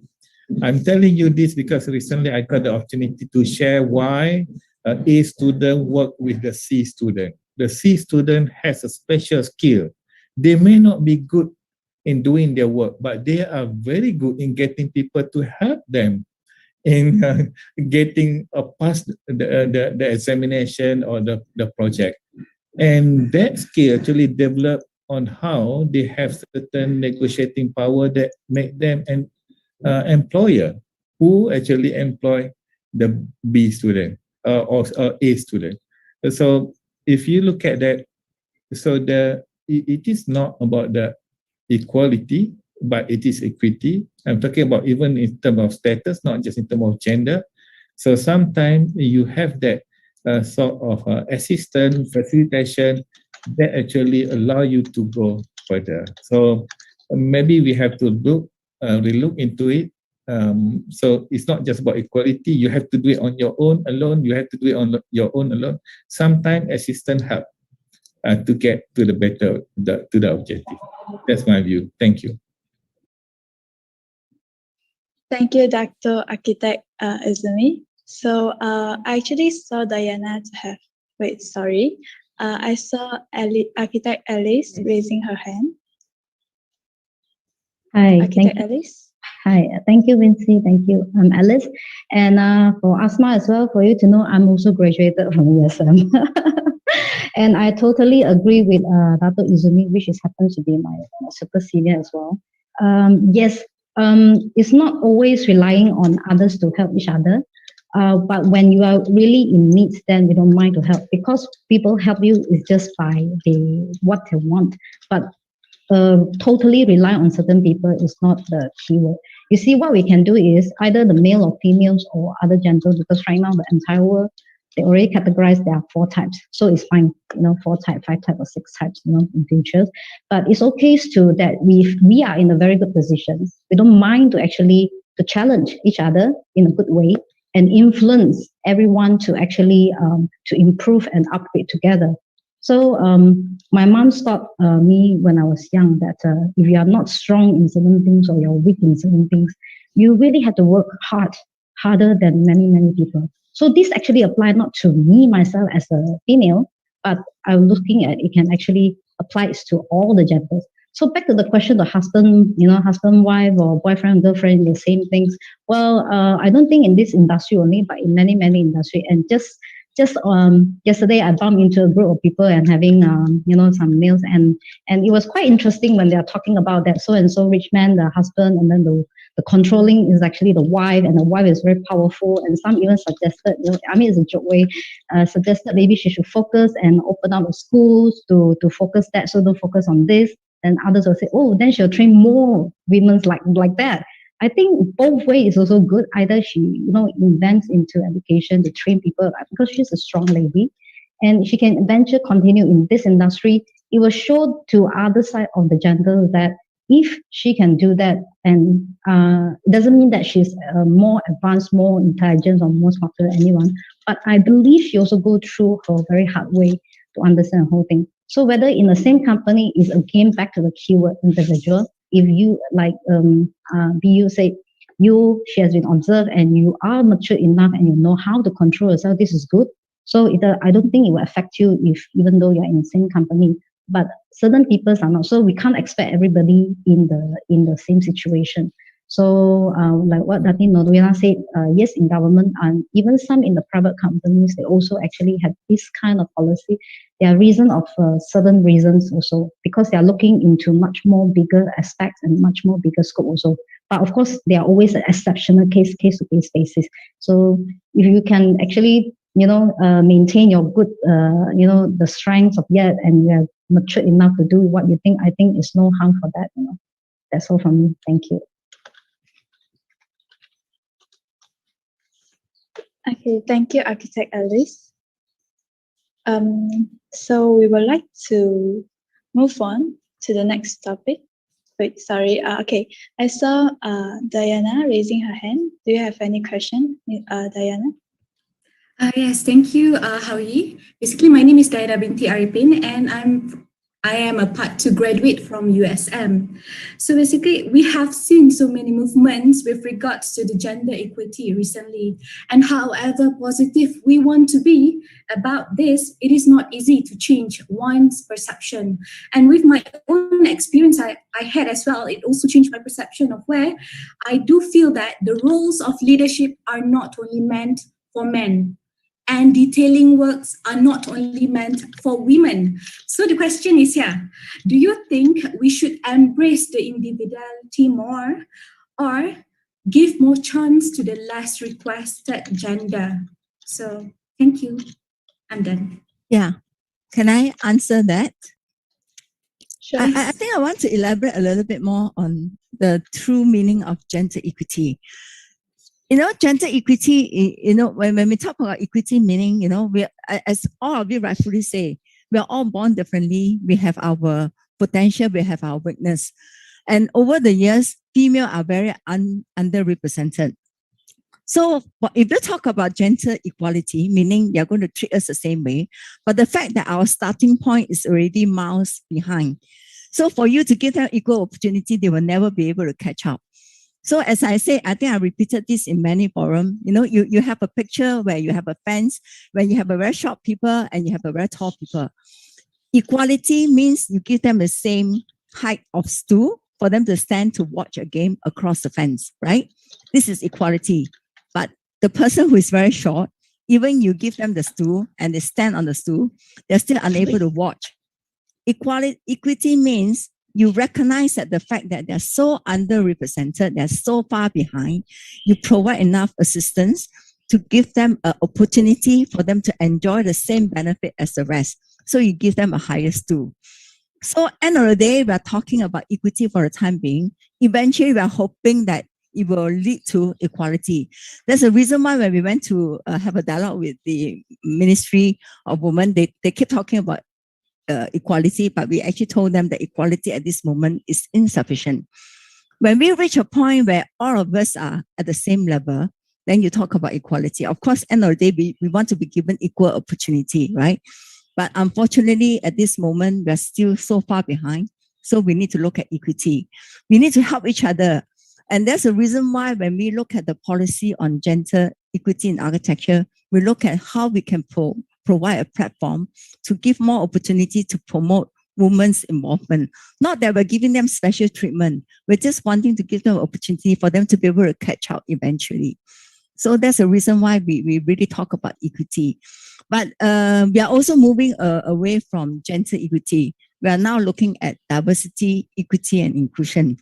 I'm telling you this because recently I got the opportunity to share why A student work with the C student. The C student has a special skill. They may not be good in doing their work, but they are very good in getting people to help them in getting past the examination or the project. And that skill actually developed on how they have certain negotiating power that make them an employer who actually employ the B student or A student. So if you look at that, so it is not about the equality, but it is equity. I'm talking about even in terms of status, not just in terms of gender. So sometimes you have that sort of assistance, facilitation that actually allow you to go further. So maybe we have to relook into it. So it's not just about equality. You have to do it on your own alone. You have to do it on your own alone. Sometimes assistance help to get to the objective. That's my view. Thank you. Thank you, Dr. Architect Izumi. So I actually saw Diana to have, I saw Architect Alice raising her hand. Hi, Architect Alice. Hi, thank you, Vinci. Thank you. I'm Alice. And for Asma as well, for you to know, I'm also graduated from USM. And I totally agree with Dr. Izumi, which happens to be my super senior as well. Yes, it's not always relying on others to help each other. But when you are really in need, then we don't mind to help, because people help you is just by what they want. But totally rely on certain people is not the keyword. You see, what we can do is either the male or females or other genders, because right now the entire world, they already categorize there are 4 types. So it's fine, 4 types, 5 types, or 6 types, in future. But it's okay to that we are in a very good position. We don't mind to actually to challenge each other in a good way and influence everyone to actually to improve and upgrade together. So my mom taught me when I was young that if you are not strong in certain things or you're weak in certain things, you really have to work harder than many, many people. So this actually applies not to me, myself as a female, but I'm looking at it can actually apply to all the genders. So back to the question of husband, husband, wife, or boyfriend, girlfriend, the same things. Well, I don't think in this industry only, but in many, many industry. And just yesterday, I bumped into a group of people and having, some meals, and it was quite interesting when they are talking about that so and so rich man, the husband, and then the controlling is actually the wife, and the wife is very powerful. And some even suggested, it's a joke way, suggested maybe she should focus and open up the schools to focus that, so don't focus on this. And others will say, oh, then she'll train more women like that. I think both ways is also good. Either she, invents into education to train people, because she's a strong lady, and she can eventually continue in this industry. It will show to other side of the gender that if she can do that, and it doesn't mean that she's more advanced, more intelligent, or more smarter than anyone. But I believe she also go through her very hard way to understand the whole thing. So whether in the same company is again back to the keyword individual. If you BU say she has been observed and you are mature enough and you know how to control yourself, this is good. So I don't think it will affect you even though you're in the same company. But certain people are not. So we can't expect everybody in the same situation. So like what Datin Nodwela said, yes, in government and even some in the private companies, they also actually have this kind of policy. There are reasons of certain reasons also, because they are looking into much more bigger aspects and much more bigger scope also. But of course, they are always an exceptional case to case basis. So if you can actually, maintain your good, the strengths of yet, and you are mature enough to do what you think, I think is no harm for that. That's all from me. Thank you. Okay, thank you, Architect Alice. So we would like to move on to the next topic. Wait, sorry. Okay, I saw Diana raising her hand. Do you have any question, Diana? Yes, thank you, Howie. Basically, my name is Diana Binti Arifin, and I am a Part 2 graduate from USM. So basically, we have seen so many movements with regards to the gender equity recently. And however positive we want to be about this, it is not easy to change one's perception. And with my own experience I had as well, it also changed my perception of where I do feel that the roles of leadership are not only meant for men, and detailing works are not only meant for women. So the question is here, do you think we should embrace the individuality more or give more chance to the less requested gender? So thank you. I'm done. Yeah. Can I answer that? Sure. I think I want to elaborate a little bit more on the true meaning of gender equity. Gender equity, when we talk about equity meaning, we, as all of you rightfully say, we are all born differently. We have our potential, we have our weakness. And over the years, female are very underrepresented. So if you talk about gender equality, meaning they're going to treat us the same way, but the fact that our starting point is already miles behind. So for you to give them equal opportunity, they will never be able to catch up. So as I say, I think I repeated this in many forums. You have a picture where you have a fence, where you have a very short people and you have a very tall people. Equality means you give them the same height of stool for them to stand to watch a game across the fence, right? This is equality. But the person who is very short, even you give them the stool and they stand on the stool, they're still unable to watch. Equity means you recognize that the fact that they're so underrepresented, they're so far behind, you provide enough assistance to give them an opportunity for them to enjoy the same benefit as the rest. So you give them a higher stool. So end of the day, we're talking about equity for the time being. Eventually, we're hoping that it will lead to equality. That's the reason why when we went to have a dialogue with the Ministry of Women, they keep talking about equality, but we actually told them that equality at this moment is insufficient. When we reach a point where all of us are at the same level, then you talk about equality. Of course, end of the day, we want to be given equal opportunity, right? But unfortunately, at this moment, we're still so far behind. So we need to look at equity. We need to help each other. And that's the reason why when we look at the policy on gender equity in architecture, we look at how we can provide a platform to give more opportunity to promote women's involvement. Not that we're giving them special treatment. We're just wanting to give them an opportunity for them to be able to catch up eventually. So that's the reason why we really talk about equity. But we are also moving away from gender equity. We are now looking at diversity, equity, and inclusion.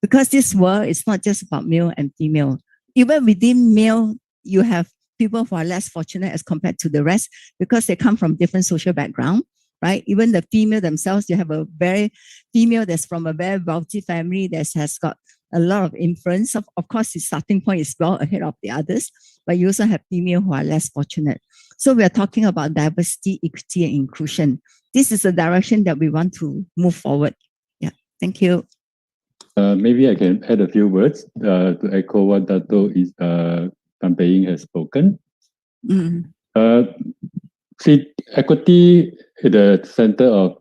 Because this world is not just about male and female. Even within male, you have people who are less fortunate as compared to the rest because they come from different social background, right? Even the female themselves, you have a very female that's from a very wealthy family that has got a lot of influence. Of course, the starting point is well ahead of the others, but you also have female who are less fortunate. So we are talking about diversity, equity, and inclusion. This is the direction that we want to move forward. Yeah, thank you. Maybe I can add a few words to echo what Dato Tamping has spoken. See, equity at the center of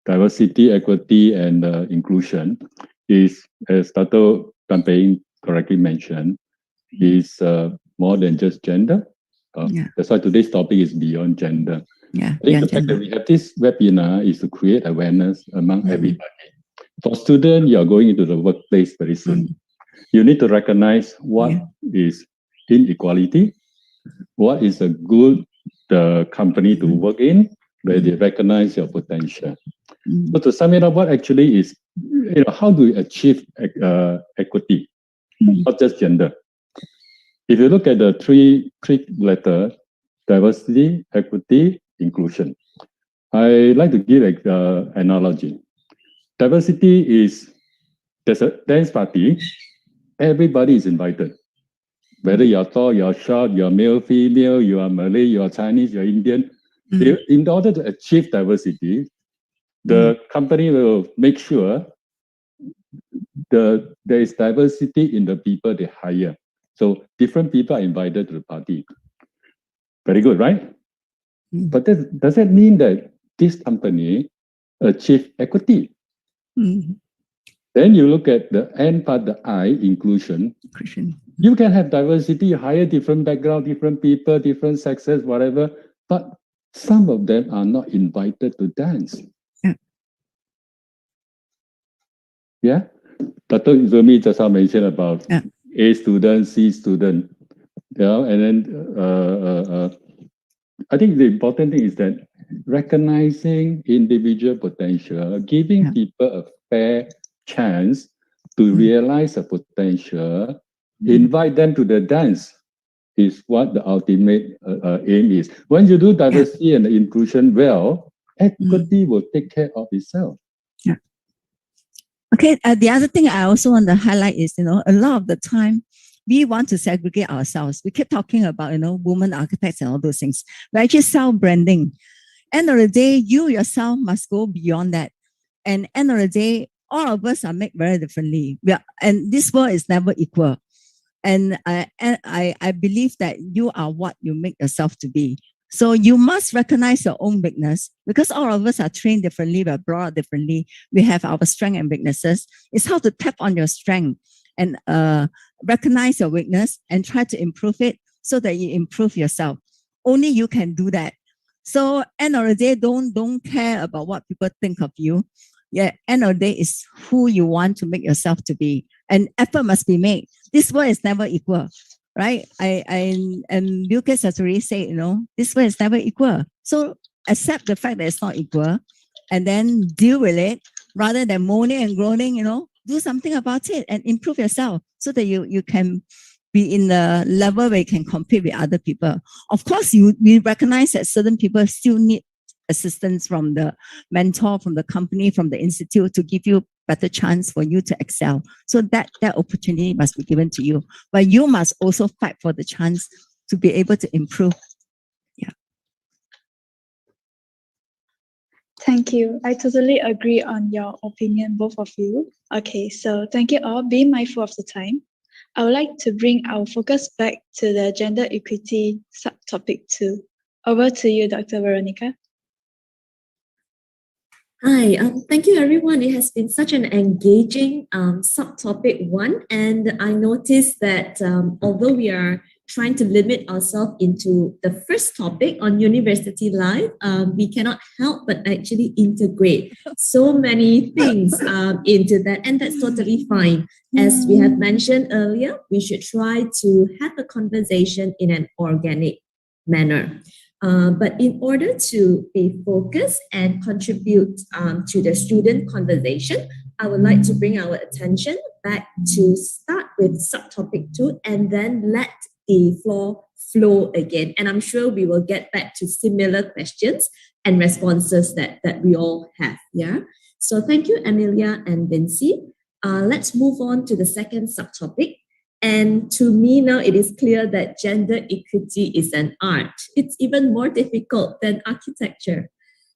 diversity, equity, and inclusion is, as Dato Tamping correctly mentioned, is more than just gender. That's why today's topic is beyond gender. I think the fact that we have this webinar is to create awareness among everybody. For students, you are going into the workplace very soon. You need to recognize what is inequality, what is a good company to work in, where they recognize your potential. So to sum it up, what actually is, how do we achieve equity, not just gender? If you look at the three letter, diversity, equity, inclusion, I like to give an analogy. Diversity is, there's a dance party, everybody is invited. Whether you're tall, you're short, you're male, female, you are Malay, you are Chinese, you're Indian. In order to achieve diversity, the company will make sure there is diversity in the people they hire. So different people are invited to the party. Very good, right? But does that mean that this company achieve equity? Then you look at the end part, the I, inclusion. You can have diversity, hire different background, different people, different sexes, whatever, but some of them are not invited to dance. Yeah? Dr. Izumi just mentioned about A student, C student. Yeah, and then I think the important thing is that recognizing individual potential, giving people a fair chance to realize a potential, invite them to the dance is what the ultimate aim is. When you do diversity and inclusion well, equity will take care of itself. Okay, the other thing I also want to highlight is, a lot of the time, we want to segregate ourselves. We keep talking about, women architects and all those things. We actually self-branding. End of the day, you yourself must go beyond that. And end of the day, all of us are made very differently. And this world is never equal. And I believe that you are what you make yourself to be. So you must recognize your own weakness because all of us are trained differently, we are brought up differently. We have our strengths and weaknesses. It's how to tap on your strength and recognize your weakness and try to improve it so that you improve yourself. Only you can do that. So end of the day, don't care about what people think of you. Yeah, end of the day is who you want to make yourself to be. And effort must be made. This world is never equal. Right? And Lucas has already said, this way is never equal. So accept the fact that it's not equal and then deal with it rather than moaning and groaning, do something about it and improve yourself so that you can be in the level where you can compete with other people. Of course, we recognize that certain people still need assistance from the mentor, from the company, from the institute to give you better chance for you to excel. So that opportunity must be given to you. But you must also fight for the chance to be able to improve. Yeah. Thank you. I totally agree on your opinion, both of you. Okay, so thank you all. Be mindful of the time. I would like to bring our focus back to the gender equity subtopic 2. Over to you, Dr. Veronica. Hi, thank you everyone. It has been such an engaging subtopic 1, and I noticed that although we are trying to limit ourselves into the first topic on university life, we cannot help but actually integrate so many things into that, and that's totally fine. As we have mentioned earlier, we should try to have a conversation in an organic manner. But in order to be focused and contribute to the student conversation, I would like to bring our attention back to start with subtopic 2 and then let the floor flow again. And I'm sure we will get back to similar questions and responses that we all have. Yeah. So thank you, Amelia and Vinci. Let's move on to the second subtopic. And to me now, it is clear that gender equity is an art. It's even more difficult than architecture.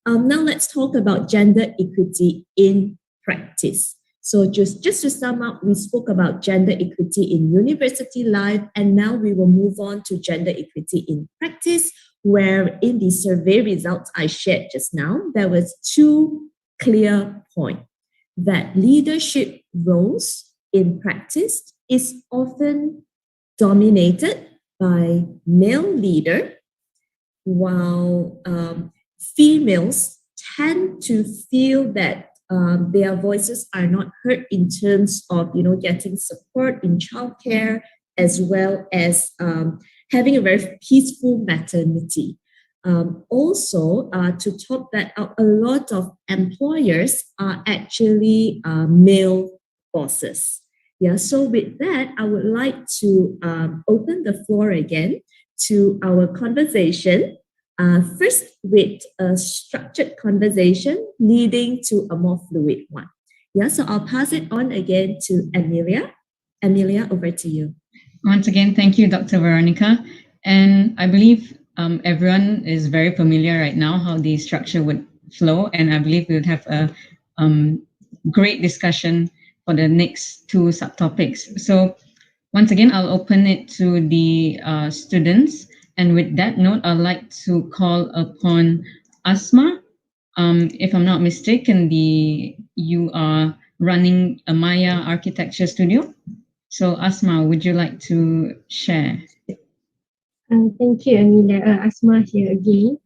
Now let's talk about gender equity in practice. So just to sum up, we spoke about gender equity in university life, and now we will move on to gender equity in practice, where in the survey results I shared just now, there was 2 clear points: that leadership roles in practice is often dominated by male leader, while females tend to feel that their voices are not heard in terms of, getting support in childcare, as well as having a very peaceful maternity. Also, to top that out, a lot of employers are actually male bosses. Yeah, so with that, I would like to open the floor again to our conversation. First, with a structured conversation leading to a more fluid one. Yeah, so I'll pass it on again to Amelia. Amelia, over to you. Once again, thank you, Dr. Veronica. And I believe everyone is very familiar right now how the structure would flow, and I believe we would have a great discussion for the next 2 subtopics. So once again, I'll open it to the students. And with that note, I'd like to call upon Asma. If I'm not mistaken, you are running a Maya Architecture Studio. So Asma, would you like to share? Thank you, Amelia. Asma here again.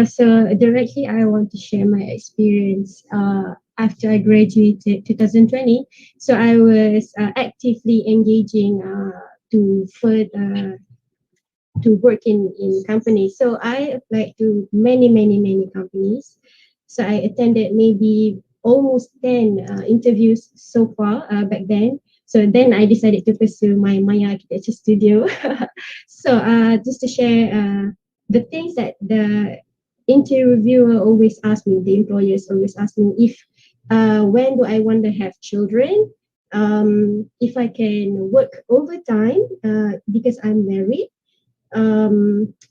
So directly, I want to share my experience after I graduated 2020. So I was actively engaging to further to work in companies. So I applied to many companies. So I attended maybe almost 10 interviews so far back then. So then I decided to pursue my Maya Architecture Studio. So just to share the things that the interviewer always asked me, the employers always asked me if when do I want to have children, if I can work overtime because I'm married.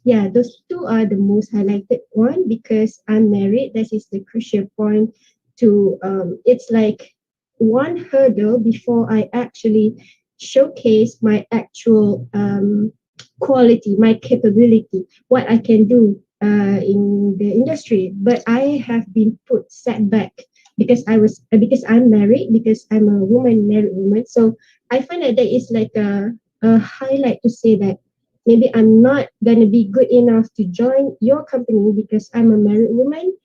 Yeah, those 2 are the most highlighted one because I'm married. That is the crucial point to it's like one hurdle before I actually showcase my actual quality, my capability, what I can do in the industry. But I have been set back because I'm married, because I'm a married woman. So I find that is like a highlight to say that maybe I'm not going to be good enough to join your company because I'm a married woman.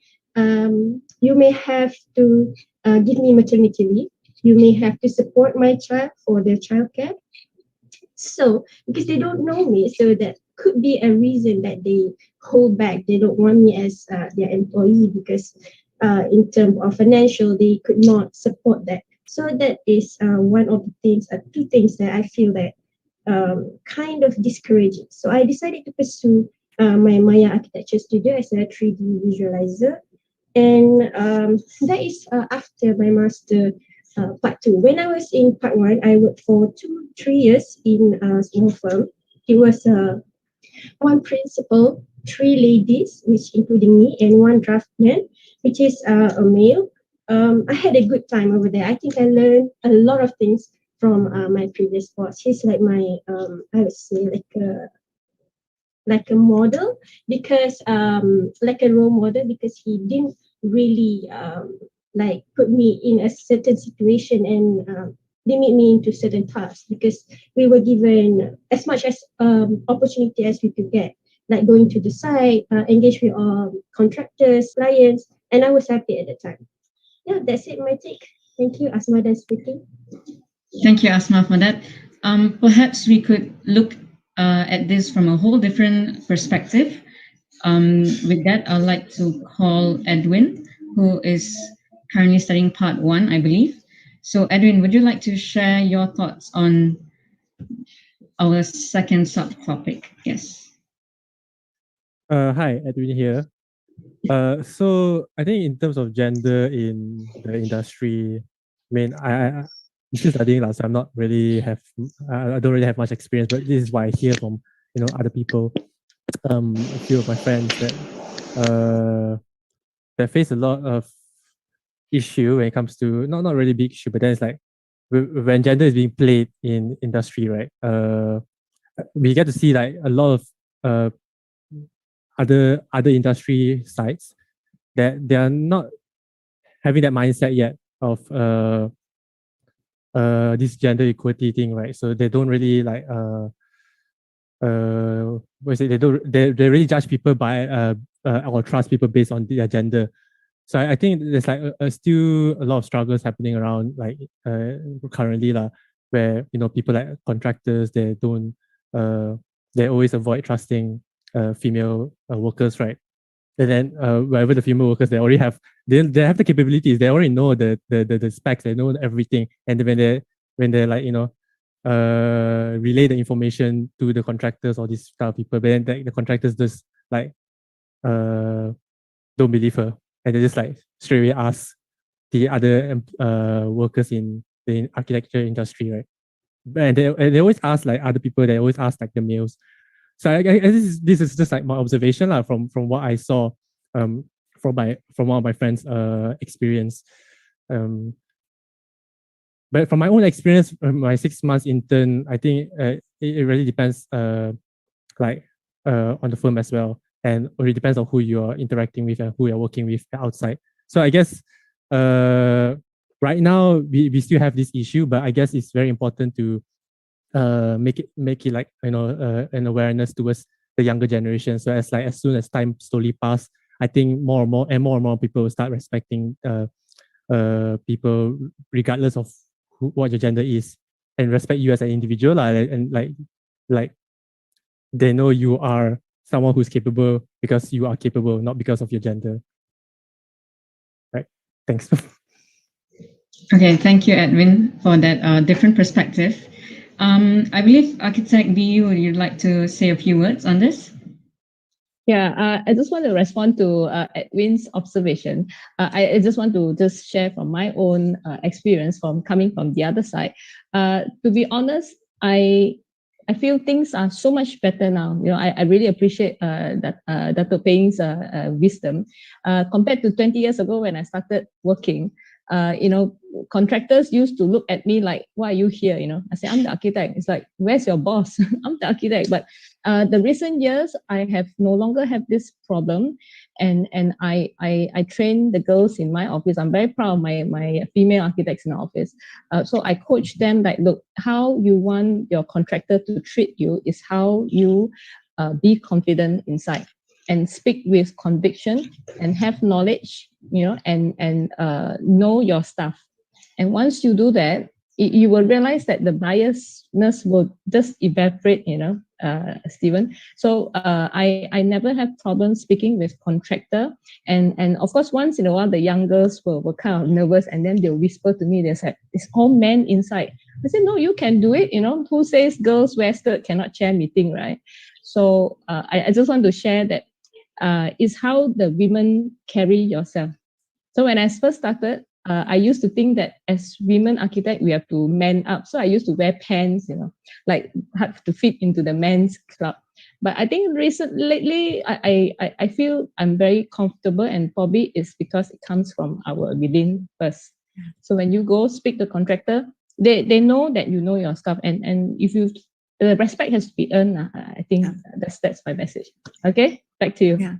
You may have to give me maternity leave. You may have to support my child for their childcare. So, because they don't know me, so that could be a reason that they hold back. They don't want me as their employee because in terms of financial, they could not support that. So that is one of the things, 2 things that I feel that kind of discouraging. So I decided to pursue my Maya Architecture Studio as a 3D visualizer. And that is after my master part 2. When I was in part 1, I worked for 2-3 years in a small firm. It was 1 principal, 3 ladies, which including me, and 1 draftsman, which is a male. I had a good time over there. I think I learned a lot of things from my previous boss. He's like my I would say like a model, because like a role model, because he didn't really like put me in a certain situation and limit me into certain tasks because we were given as much as opportunity as we could get, like going to the site, engage with contractors, clients, and I was happy at the time. Yeah, that's it, my take. Thank you, Asma speaking. Thank you, Asma, for that. Perhaps we could look at this from a whole different perspective. With that, I'd like to call Edwin, who is currently studying part 1, I believe. So, Edwin, would you like to share your thoughts on our second subtopic? Yes. Hi, Edwin here. So I think in terms of gender in the industry, I mean, I'm still studying so I'm not really I don't really have much experience, but this is what I hear from other people, a few of my friends that face a lot of issue when it comes to not really big issue, but then it's like when gender is being played in industry, right? We get to see like a lot of other industry sites that they are not having that mindset yet of this gender equality thing, right? So they don't really like they really judge people by or trust people based on their gender. So I think there's like still a lot of struggles happening around like currently where people like contractors, they don't they always avoid trusting female workers, right? And then wherever the female workers, they already have they have the capabilities, they already know the specs, they know everything, and when they like relay the information to the contractors or these kind of people, but then the contractors just like don't believe her, and they just like straight away ask the other workers in the architecture industry, right? And they always ask like other people, they always ask like the males. So this is just like my observation from what I saw from one of my friends' experience. But from my own experience, my 6 months intern, I think it really depends on the firm as well, and it really depends on who you are interacting with and who you're working with outside. So I guess right now we still have this issue, but I guess it's very important to make it like an awareness towards the younger generation. So as soon as time slowly pass, I think more and more people will start respecting people regardless of what your gender is, and respect you as an individual, and like they know you are someone who's capable because you are capable, not because of your gender. Right? Thanks. Okay, thank you, Edwin, for that different perspective. I believe Architect BU, you'd like to say a few words on this? Yeah, I just want to respond to Edwin's observation. I just want to share from my own experience from coming from the other side. To be honest, I feel things are so much better now. I really appreciate Dr. Peng's wisdom compared to 20 years ago when I started working. Contractors used to look at me like, why are you here? I say, I'm the architect. It's like, where's your boss? I'm the architect. But the recent years, I have no longer have this problem. And I train the girls in my office. I'm very proud of my female architects in the office. So I coach them like, look, how you want your contractor to treat you is how you be confident inside and speak with conviction and have knowledge, and know your stuff. And once you do that, you will realize that the biasness will just evaporate, Stephen. So I never have problems speaking with contractor. And of course, once in a while, the young girls will kind of nervous, and then they'll whisper to me, they say, it's all men inside. I said, no, you can do it. Who says girls wear skirt cannot chair meeting, right? So I just want to share that is how the women carry yourself. So when I first started, I used to think that as women architect, we have to man up. So I used to wear pants, like have to fit into the men's club. But I think lately, I feel I'm very comfortable, and probably it's because it comes from our within first. So when you go speak to contractor, they know that you know your stuff, and if you the respect has to be earned. I think that's my message. Okay. Back to you. Yeah.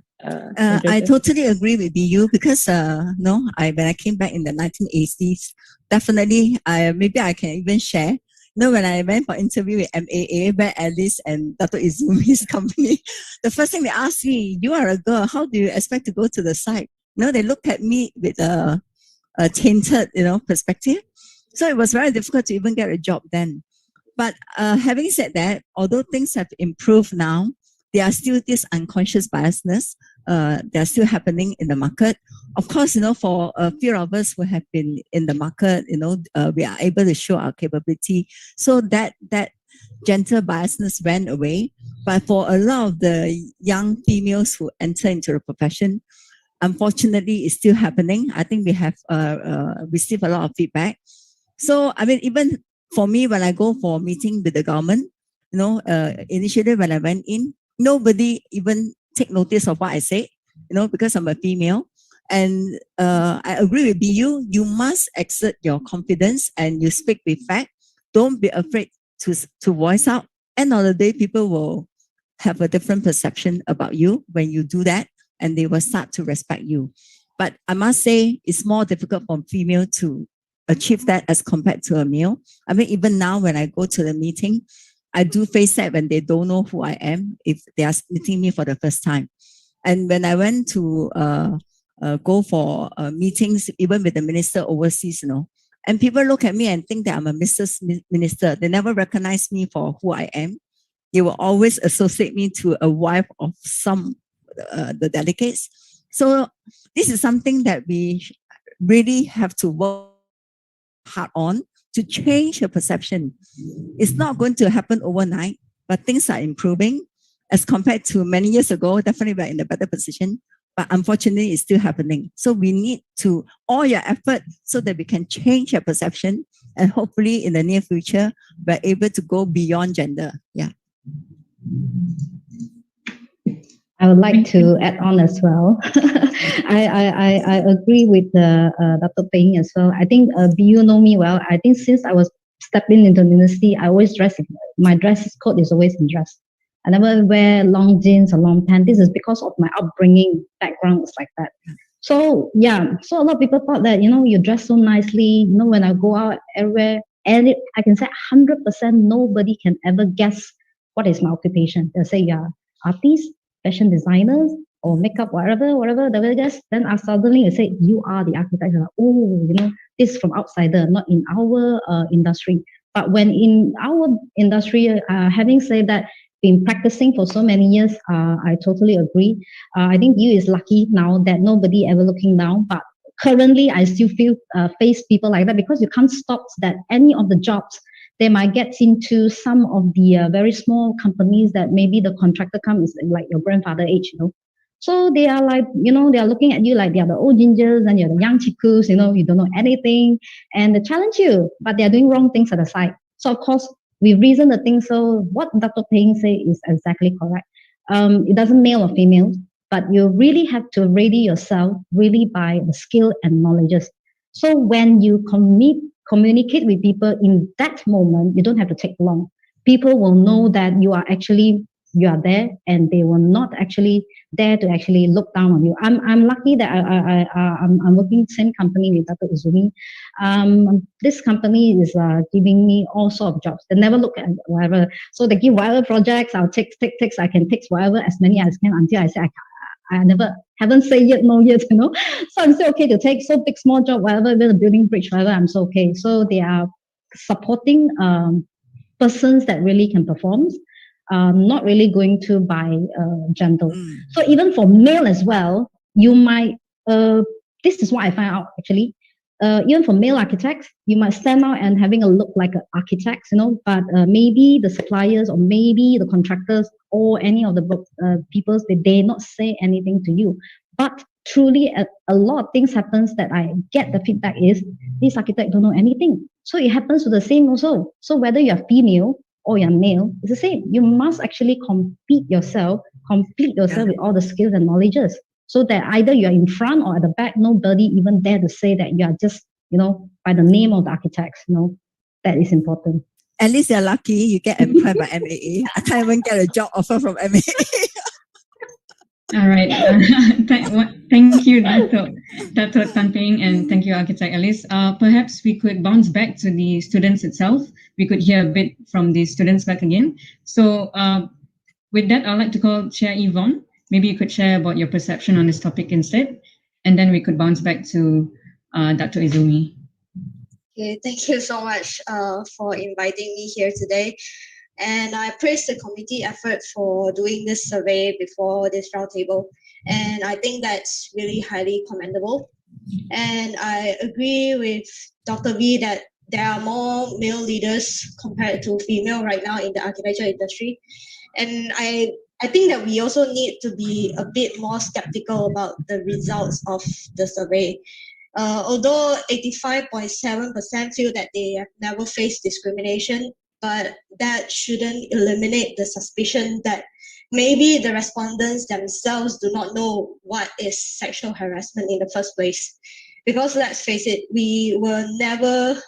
I totally agree with you because when I came back in the 1980s, definitely maybe I can even share. When I went for interview with MAA, where Alice and Dr. Izumi's company, the first thing they asked me, you are a girl, how do you expect to go to the site? They looked at me with a tainted, perspective. So it was very difficult to even get a job then. But having said that, although things have improved now, there are still this unconscious biasness. They are still happening in the market. Of course, for a few of us who have been in the market, we are able to show our capability. So that gender biasness ran away. But for a lot of the young females who enter into the profession, unfortunately, it's still happening. I think we have received a lot of feedback. So, even for me, when I go for a meeting with the government, initially when I went in, nobody even take notice of what I say, because I'm a female. And I agree with BU, you must exert your confidence and you speak with fact. Don't be afraid to voice out. End of the day, people will have a different perception about you when you do that, and they will start to respect you. But I must say, it's more difficult for female to achieve that as compared to a male. Even now when I go to the meeting, I do face that when they don't know who I am, if they are meeting me for the first time. And when I went to go for meetings, even with the minister overseas, and people look at me and think that I'm a Mrs. Minister. They never recognize me for who I am. They will always associate me to a wife of some the delegates. So this is something that we really have to work hard on to change the perception. It's not going to happen overnight, but things are improving as compared to many years ago. Definitely we're in a better position, but unfortunately it's still happening. So we need to all your effort so that we can change your perception, and hopefully in the near future, we're able to go beyond gender. Yeah. I would like to add on as well. I agree with Dr. Peng as well. I think BU know me well. I think since I was stepping into university, I always dress. My dress code is always in dress. I never wear long jeans or long pants. This is because of my upbringing background is like that. So yeah, so a lot of people thought that you dress so nicely. When I go out everywhere, and I can say 100% nobody can ever guess what is my occupation. They'll say artist, fashion designers, or makeup, whatever. They will just then I suddenly say you are the architect. Like, this is from outsider, not in our industry. But when in our industry, having said that, been practicing for so many years, I totally agree. I think you is lucky now that nobody ever looking down. But currently, I still face people like that because you can't stop that any of the jobs. They might get into some of the very small companies that maybe the contractor comes like your grandfather age, So they are like, they are looking at you like they are the old gingers and you're the young chicos, you don't know anything, and they challenge you, but they are doing wrong things at the side. So of course, we reason the thing. So what Dr. Peng say is exactly correct. It doesn't male or female, but you really have to ready yourself really by the skill and knowledges. So when you communicate with people in that moment, you don't have to take long. People will know that you are there, and they will not actually dare to actually look down on you. I'm lucky that I'm working same company with Dr. Izumi. This company is giving me all sorts of jobs. They never look at whatever. So they give whatever projects, I'll take. I can take whatever, as many as I can, until I say I haven't said yet, no yet, So I'm still okay to take so big, small job, whatever, with a building bridge, whatever, I'm so okay. So they are supporting persons that really can perform, not really going to by gender. So even for male as well, you might, this is what I find out actually, even for male architects, you might stand out and having a look like an architect, but maybe the suppliers or maybe the contractors or any of the people, they dare not say anything to you. But truly, a lot of things happens that I get the feedback is, this architect don't know anything. So it happens to the same also. So whether you're female or you're male, it's the same. You must actually complete yourself with all the skills and knowledges, so that either you're in front or at the back, nobody even dare to say that you are just, by the name of the architects, that is important. At least you're lucky you get employed by MAA. I can't even get a job offer from MAA. All right. Thank you, Dato Tan Ping, and thank you, Architect Alice. Perhaps we could bounce back to the students itself. We could hear a bit from the students back again. So with that, I'd like to call Chair Yvonne. Maybe you could share about your perception on this topic instead, and then we could bounce back to Dr. Izumi. Okay, thank you so much for inviting me here today. And I praise the committee effort for doing this survey before this roundtable. And I think that's really highly commendable. And I agree with Dr. V that there are more male leaders compared to female right now in the architecture industry. And I think that we also need to be a bit more skeptical about the results of the survey. Although 85.7% feel that they have never faced discrimination, but that shouldn't eliminate the suspicion that maybe the respondents themselves do not know what is sexual harassment in the first place. Because let's face it, we were never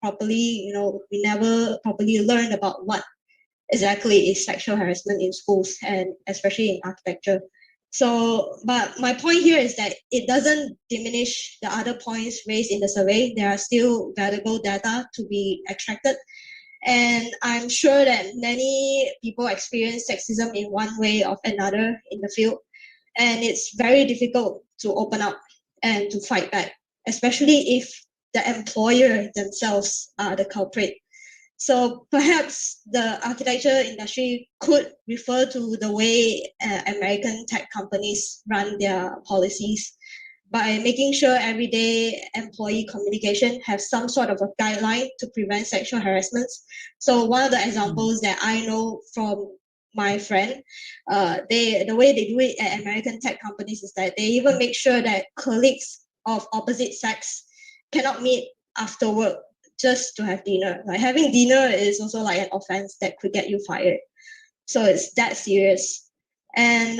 properly learned about what exactly is sexual harassment in schools, and especially in architecture. So, but my point here is that it doesn't diminish the other points raised in the survey. There are still valuable data to be extracted. And I'm sure that many people experience sexism in one way or another in the field. And it's very difficult to open up and to fight back, especially if the employer themselves are the culprit. So perhaps the architecture industry could refer to the way American tech companies run their policies by making sure everyday employee communication have some sort of a guideline to prevent sexual harassments. So one of the examples that I know from my friend, the way they do it at American tech companies is that they even make sure that colleagues of opposite sex cannot meet after work just to have dinner. Like having dinner is also like an offense that could get you fired. So it's that serious. And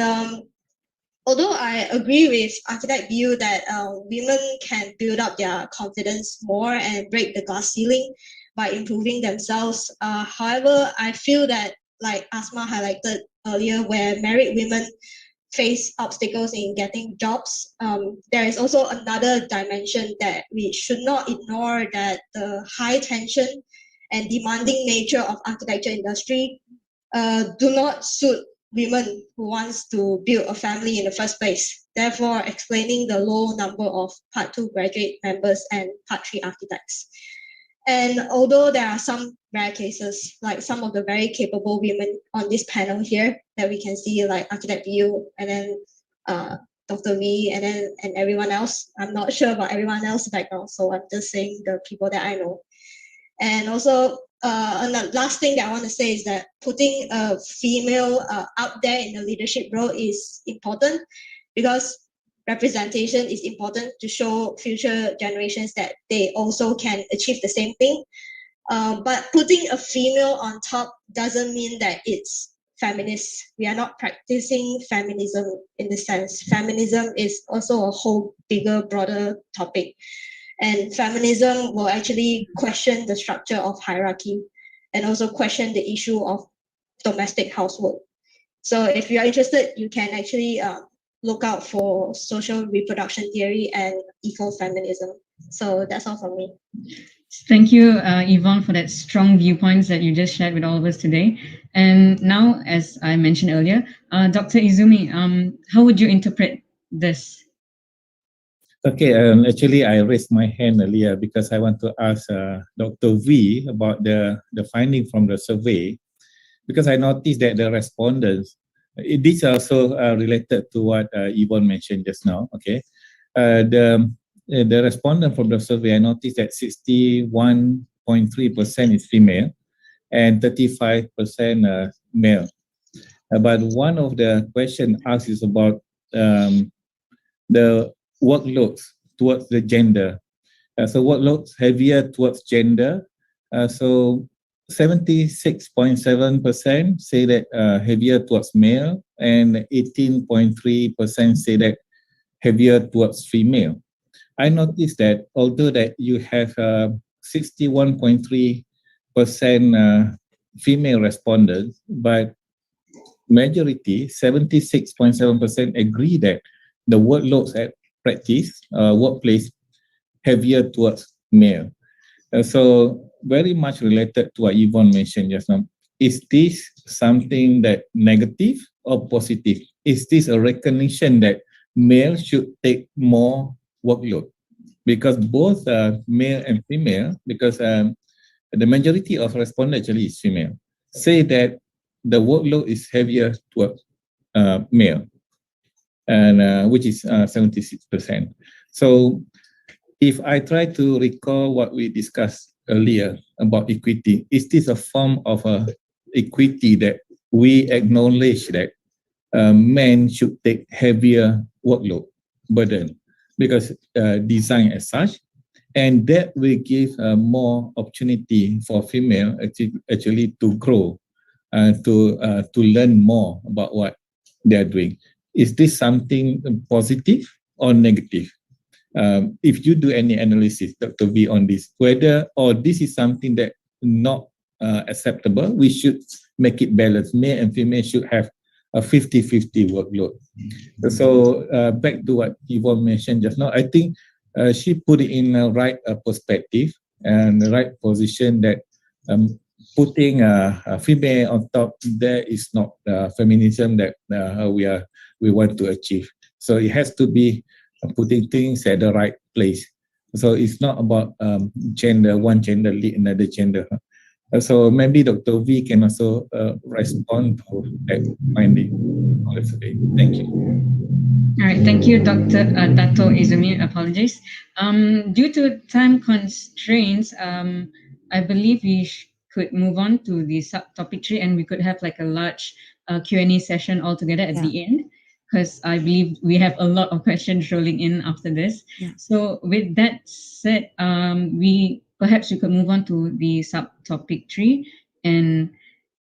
although I agree with architect view that women can build up their confidence more and break the glass ceiling by improving themselves, however, I feel that, like Asma highlighted earlier, where married women face obstacles in getting jobs, there is also another dimension that we should not ignore, that the high tension and demanding nature of architecture industry do not suit women who wants to build a family in the first place, therefore explaining the low number of Part 2 graduate members and Part 3 architects. And although there are some rare cases, like some of the very capable women on this panel here that we can see, like Architect View and then Dr. V and everyone else, I'm not sure about everyone else's background, so I'm just saying the people that I know. And also, the last thing that I want to say is that putting a female out there in the leadership role is important, because representation is important to show future generations that they also can achieve the same thing. But putting a female on top doesn't mean that it's feminist. We are not practicing feminism in the sense. Feminism is also a whole bigger, broader topic. And feminism will actually question the structure of hierarchy and also question the issue of domestic housework. So if you are interested, you can actually look out for social reproduction theory and ecofeminism. So that's all from me. Thank you, Yvonne, for that strong viewpoints that you just shared with all of us today. And now, as I mentioned earlier, Dr. Izumi, how would you interpret this? Okay, actually, I raised my hand earlier because I want to ask Dr. V about the finding from the survey, because I noticed that the respondents, this also related to what Yvonne mentioned just now. Okay, the respondent from the survey, I noticed that 61.3% is female and 35% male. But one of the questions asked is about the workloads towards the gender. So workloads heavier towards gender. So 76.7% say that heavier towards male, and 18.3% say that heavier towards female. I noticed that although that you have 61.3% female respondents, but majority, 76.7% agree that the workloads at workplace heavier towards male. So very much related to what Yvonne mentioned just now. Is this something that negative or positive? Is this a recognition that male should take more workload? Because both male and female, because the majority of respondents actually is female, say that the workload is heavier towards male, and which is 76%. So if I try to recall what we discussed earlier about equity, is this a form of equity that we acknowledge that men should take heavier workload burden because design as such, and that will give more opportunity for female actually to grow, to learn more about what they are doing. Is this something positive or negative? If you do any analysis, Dr. V, on this, whether or this is something that not acceptable, we should make it balanced. Male and female should have a 50-50 workload. So back to what Yvonne mentioned just now, I think she put it in the right perspective and the right position that putting a female on top, there is not feminism that we want to achieve. So it has to be putting things at the right place. So it's not about gender, one gender lead another gender. So maybe Dr. V can also respond to that finding on the survey. Thank you. All right, thank you, Dr. Dato Izumi. Apologies. Due to time constraints, I believe we could move on to the subtopic 3, and we could have like a large Q&A session altogether at the end, because I believe we have a lot of questions rolling in after this. So with that said, perhaps we could move on to the subtopic 3, and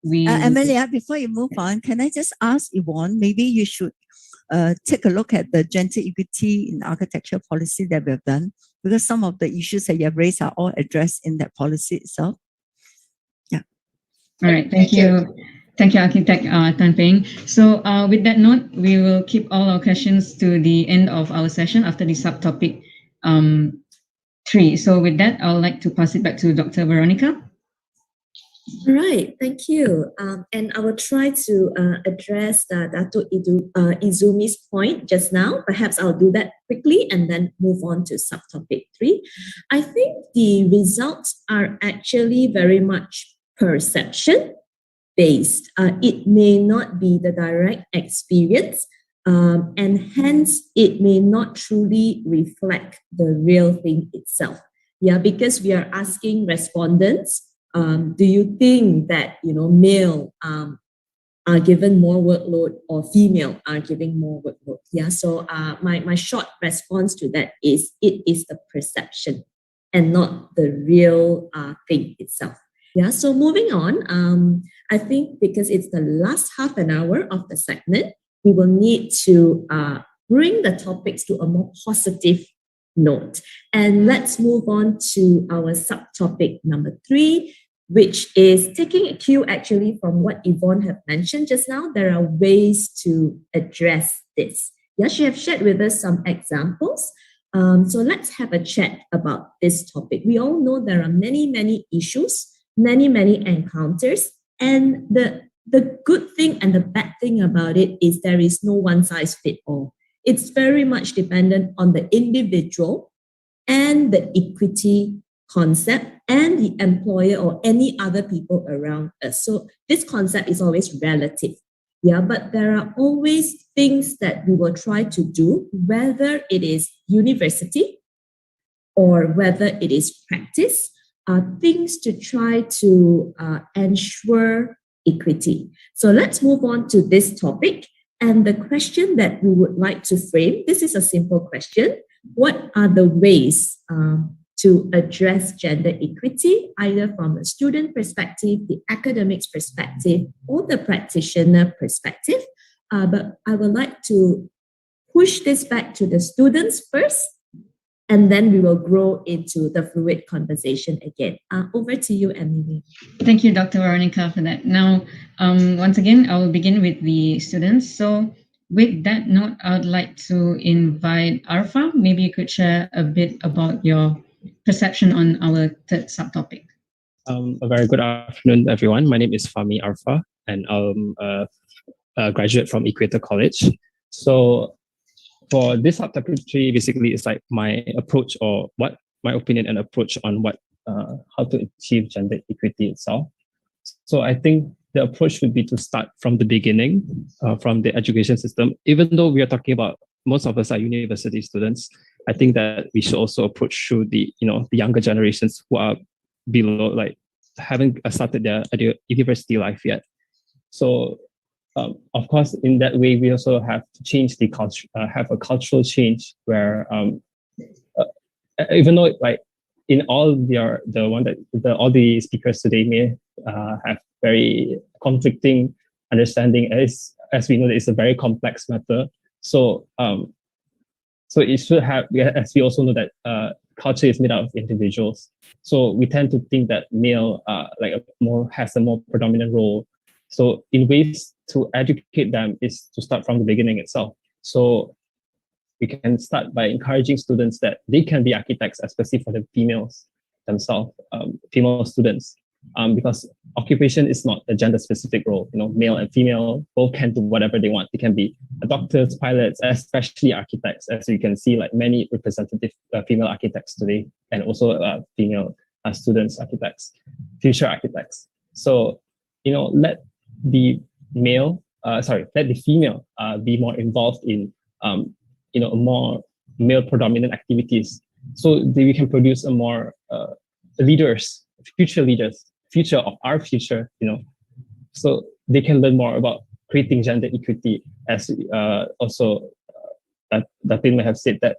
we... Amelia, before you move on, can I just ask Yvonne, maybe you should take a look at the gender equity in architecture policy that we've done, because some of the issues that you have raised are all addressed in that policy itself. Yeah. All right, thank you. Thank you, Architect Tan Peng. So with that note, we will keep all our questions to the end of our session after the subtopic 3. So with that, I would like to pass it back to Dr. Veronica. All right, thank you. And I will try to address Dato Izumi's point just now. Perhaps I'll do that quickly and then move on to subtopic 3. I think the results are actually very much perception based. It may not be the direct experience, and hence it may not truly reflect the real thing itself. Yeah, because we are asking respondents, do you think that male are given more workload or female are giving more workload? Yeah, so my short response to that is it is the perception and not the real thing itself. Yeah, so moving on, I think because it's the last half an hour of the segment, we will need to bring the topics to a more positive note. And let's move on to our subtopic number 3, which is taking a cue actually from what Yvonne have mentioned just now. There are ways to address this. Yeah, she have shared with us some examples. So let's have a chat about this topic. We all know there are many issues, many encounters, and the good thing and the bad thing about it is there is no one size fit all. It's very much dependent on the individual and the equity concept and the employer or any other people around us. So this concept is always relative. Yeah, but there are always things that we will try to do, whether it is university or whether it is practice, things to try to ensure equity. So let's move on to this topic. And the question that we would like to frame, this is a simple question. What are the ways to address gender equity, either from a student perspective, the academics perspective, or the practitioner perspective? But I would like to push this back to the students first, and then we will grow into the fluid conversation again. Over to you, Emily. Thank you, Dr. Veronica, for that. Now, once again, I will begin with the students. So with that note, I would like to invite Arfa. Maybe you could share a bit about your perception on our third subtopic. A very good afternoon, everyone. My name is Fahmi Arfa, and I'm a graduate from Equator College. So for this subtopic 3, basically, it's like my approach, or what my opinion and approach on what how to achieve gender equity itself. So I think the approach would be to start from the beginning, from the education system. Even though we are talking about, most of us are university students, I think that we should also approach through the the younger generations who are below, like haven't started their university life yet. So of course, in that way, we also have to change the culture, have a cultural change where even though like in all all the speakers today may have very conflicting understanding, as we know, it's a very complex matter. So so it should have, as we also know that culture is made out of individuals. So we tend to think that male has a more predominant role. So in ways to educate them is to start from the beginning itself. So we can start by encouraging students that they can be architects, especially for the females themselves, female students, because occupation is not a gender-specific role. Male and female both can do whatever they want. They can be doctors, pilots, especially architects, as you can see, like many representative female architects today, and also female students, architects, future architects. So let the female be more involved in more male predominant activities, so that we can produce a more future of our future, so they can learn more about creating gender equity, as also that may have said that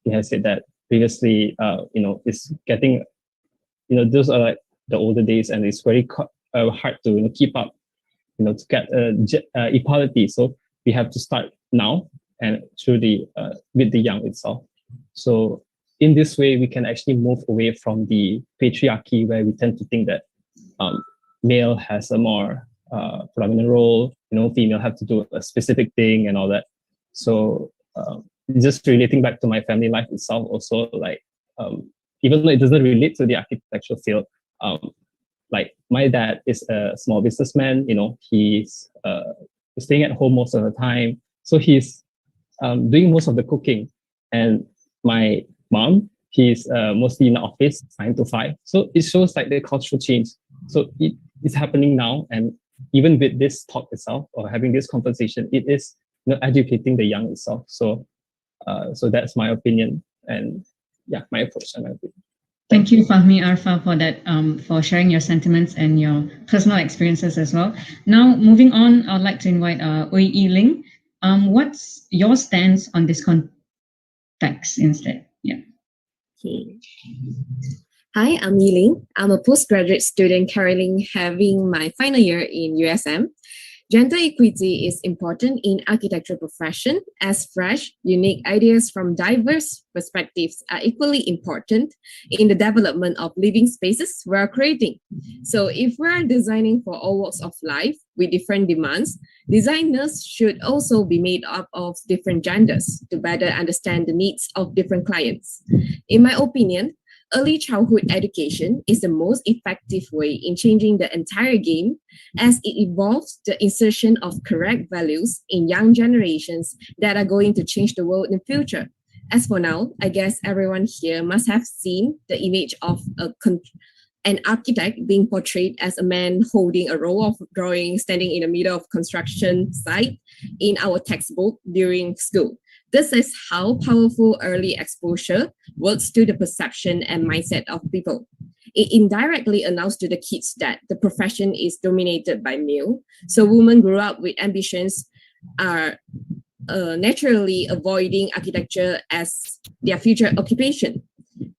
he has said that previously, it's getting, those are like the older days, and it's very hard to keep up, to get equality. So we have to start now and through with the young itself. So in this way, we can actually move away from the patriarchy, where we tend to think that male has a more predominant role, female have to do a specific thing and all that. So just relating back to my family life itself, also, like even though it doesn't relate to the architectural field, like my dad is a small businessman, he's staying at home most of the time, so he's doing most of the cooking. And my mom, he's mostly in the office 9 to 5. So it shows like the cultural change. So it is happening now, and even with this talk itself, or having this conversation, it is educating the young itself. So so that's my opinion, and my approach and my opinion. Thank you, Fahmi Arfa, for that, for sharing your sentiments and your personal experiences as well. Now, moving on, I'd like to invite Ui Ling. What's your stance on this context instead? Yeah. Okay. Hi, I'm Yiling. I'm a postgraduate student currently having my final year in USM. Gender equity is important in architecture profession, as fresh, unique ideas from diverse perspectives are equally important in the development of living spaces we're creating. So if we're designing for all walks of life with different demands, designers should also be made up of different genders to better understand the needs of different clients. In my opinion, early childhood education is the most effective way in changing the entire game, as it involves the insertion of correct values in young generations that are going to change the world in the future. As for now, I guess everyone here must have seen the image of an architect being portrayed as a man holding a roll of drawings standing in the middle of construction site in our textbook during school. This is how powerful early exposure works to the perception and mindset of people. It indirectly announced to the kids that the profession is dominated by male, so women grew up with ambitions are naturally avoiding architecture as their future occupation.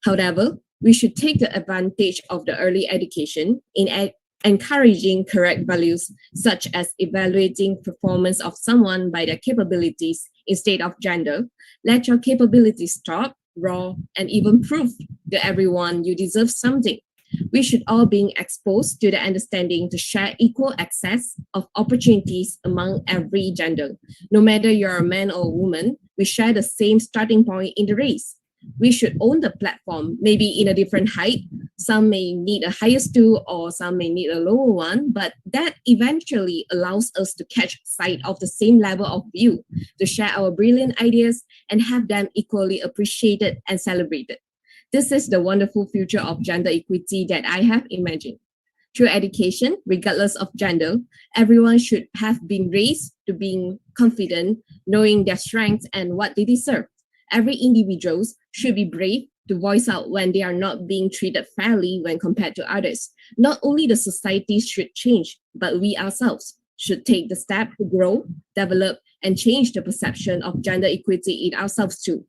However, we should take the advantage of the early education in encouraging correct values, such as evaluating performance of someone by their capabilities instead of gender. Let your capabilities talk, raw, and even prove to everyone you deserve something. We should all be exposed to the understanding to share equal access of opportunities among every gender. No matter you're a man or a woman, we share the same starting point in the race. We should own the platform, maybe in a different height. Some may need a higher stool or some may need a lower one, but that eventually allows us to catch sight of the same level of view, to share our brilliant ideas and have them equally appreciated and celebrated. This is the wonderful future of gender equity that I have imagined. Through education, regardless of gender, everyone should have been raised to being confident, knowing their strengths and what they deserve. Every individual should be brave to voice out when they are not being treated fairly when compared to others. Not only the society should change, but we ourselves should take the step to grow, develop, and change the perception of gender equity in ourselves too.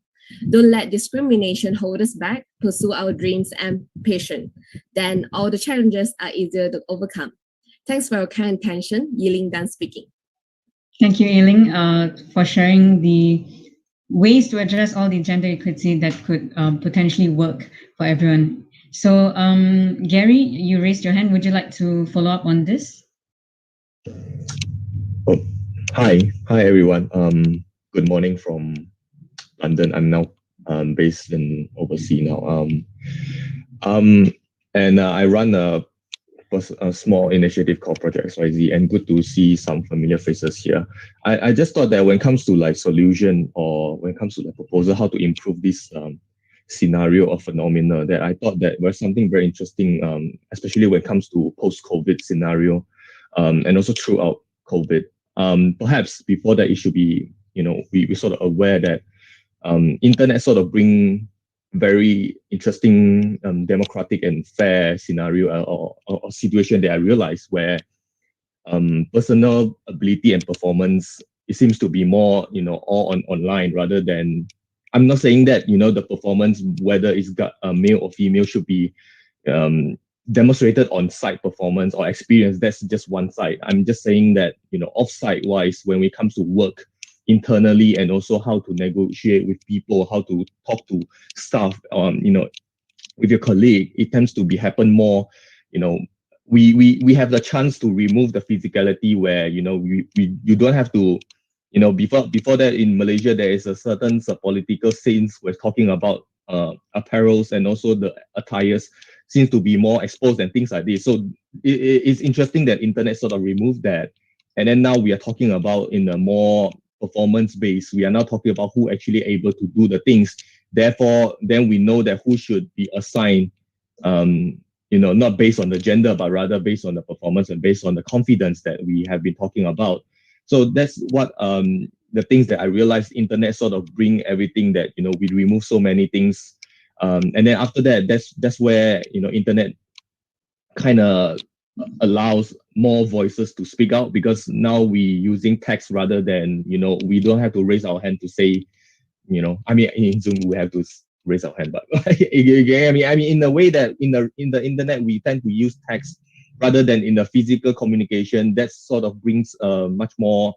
Don't let discrimination hold us back. Pursue our dreams and passion. Then all the challenges are easier to overcome. Thanks for your kind attention. Yiling done speaking. Thank you, Yiling, for sharing the ways to address all the gender equity that could potentially work for everyone. So, Gary, you raised your hand. Would you like to follow up on this? Oh, hi everyone. Good morning from London. I'm now based in overseas now. I run a small initiative called Project XYZ, and good to see some familiar faces here. I just thought that when it comes to like solution or when it comes to the proposal, how to improve this scenario or phenomena, that I thought that was something very interesting, especially when it comes to post-COVID scenario, and also throughout COVID. Perhaps before that, it should be, we sort of aware that internet sort of bring very interesting democratic and fair scenario or situation that I realized where personal ability and performance, it seems to be more, all online rather than, I'm not saying that, the performance, whether it's got male or female, should be demonstrated on site performance or experience. That's just one side. I'm just saying that, off-site wise, when it comes to work internally and also how to negotiate with people, how to talk to staff, with your colleague, it tends to happen more, we have the chance to remove the physicality where, you don't have to, before that in Malaysia, there is a certain political sense we're talking about apparels and also the attires seems to be more exposed and things like this. So it's interesting that internet sort of removed that. And then now we are talking about in a more performance based, we are now talking about who actually able to do the things. Therefore, then we know that who should be assigned, not based on the gender, but rather based on the performance and based on the confidence that we have been talking about. So that's what the things that I realized internet sort of bring everything that, we remove so many things. And then after that, that's where, internet kind of allows more voices to speak out, because now we using text rather than, we don't have to raise our hand to say, I mean, in Zoom, we have to raise our hand, but I mean, in a way that in the internet, we tend to use text rather than in the physical communication. That sort of brings much more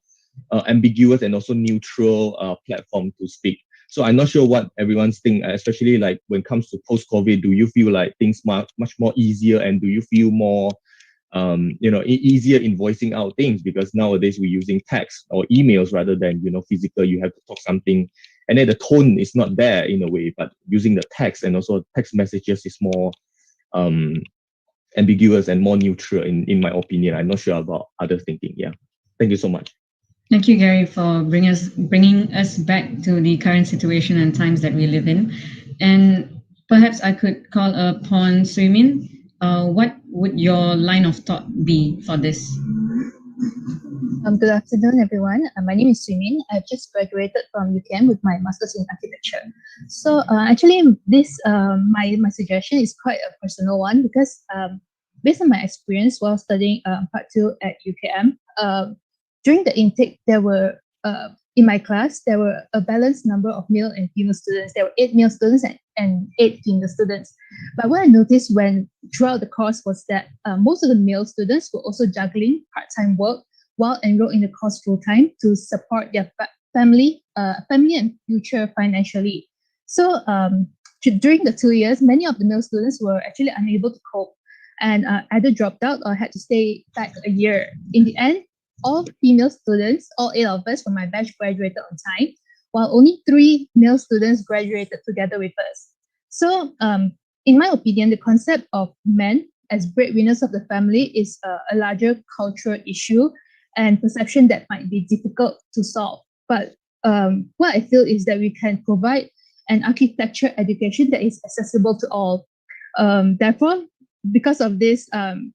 ambiguous and also neutral platform to speak. So I'm not sure what everyone's think, especially like when it comes to post-COVID, do you feel like things much more easier, and do you feel more easier in voicing out things, because nowadays we're using text or emails rather than, physical, you have to talk something, and then the tone is not there in a way, but using the text and also text messages is more ambiguous and more neutral in my opinion. I'm not sure about other thinking. Yeah. Thank you so much. Thank you, Gary, for bringing us back to the current situation and times that we live in. And perhaps I could call upon Suimin. What would your line of thought be for this? Good afternoon, everyone. My name is Suimin. I've just graduated from UCAM with my master's in architecture. So actually, this my suggestion is quite a personal one, because based on my experience while studying Part 2 at UCAM, during the intake, there were in my class, there were a balanced number of male and female students. There were 8 male students and 8 female students. But what I noticed throughout the course was that most of the male students were also juggling part-time work while enrolled in the course full-time to support their family and future financially. So during the 2 years, many of the male students were actually unable to cope and either dropped out or had to stay back a year. In the end, all female students, all 8 of us from my batch graduated on time, while only 3 male students graduated together with us. So in my opinion, the concept of men as breadwinners of the family is a larger cultural issue and perception that might be difficult to solve. But what I feel is that we can provide an architecture education that is accessible to all. Therefore, because of this and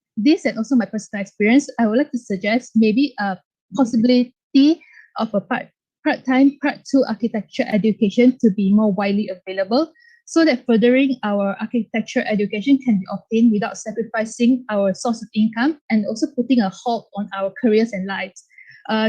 also my personal experience, I would like to suggest maybe a possibility of a part-time, part 2 architecture education to be more widely available, so that furthering our architecture education can be obtained without sacrificing our source of income and also putting a halt on our careers and lives.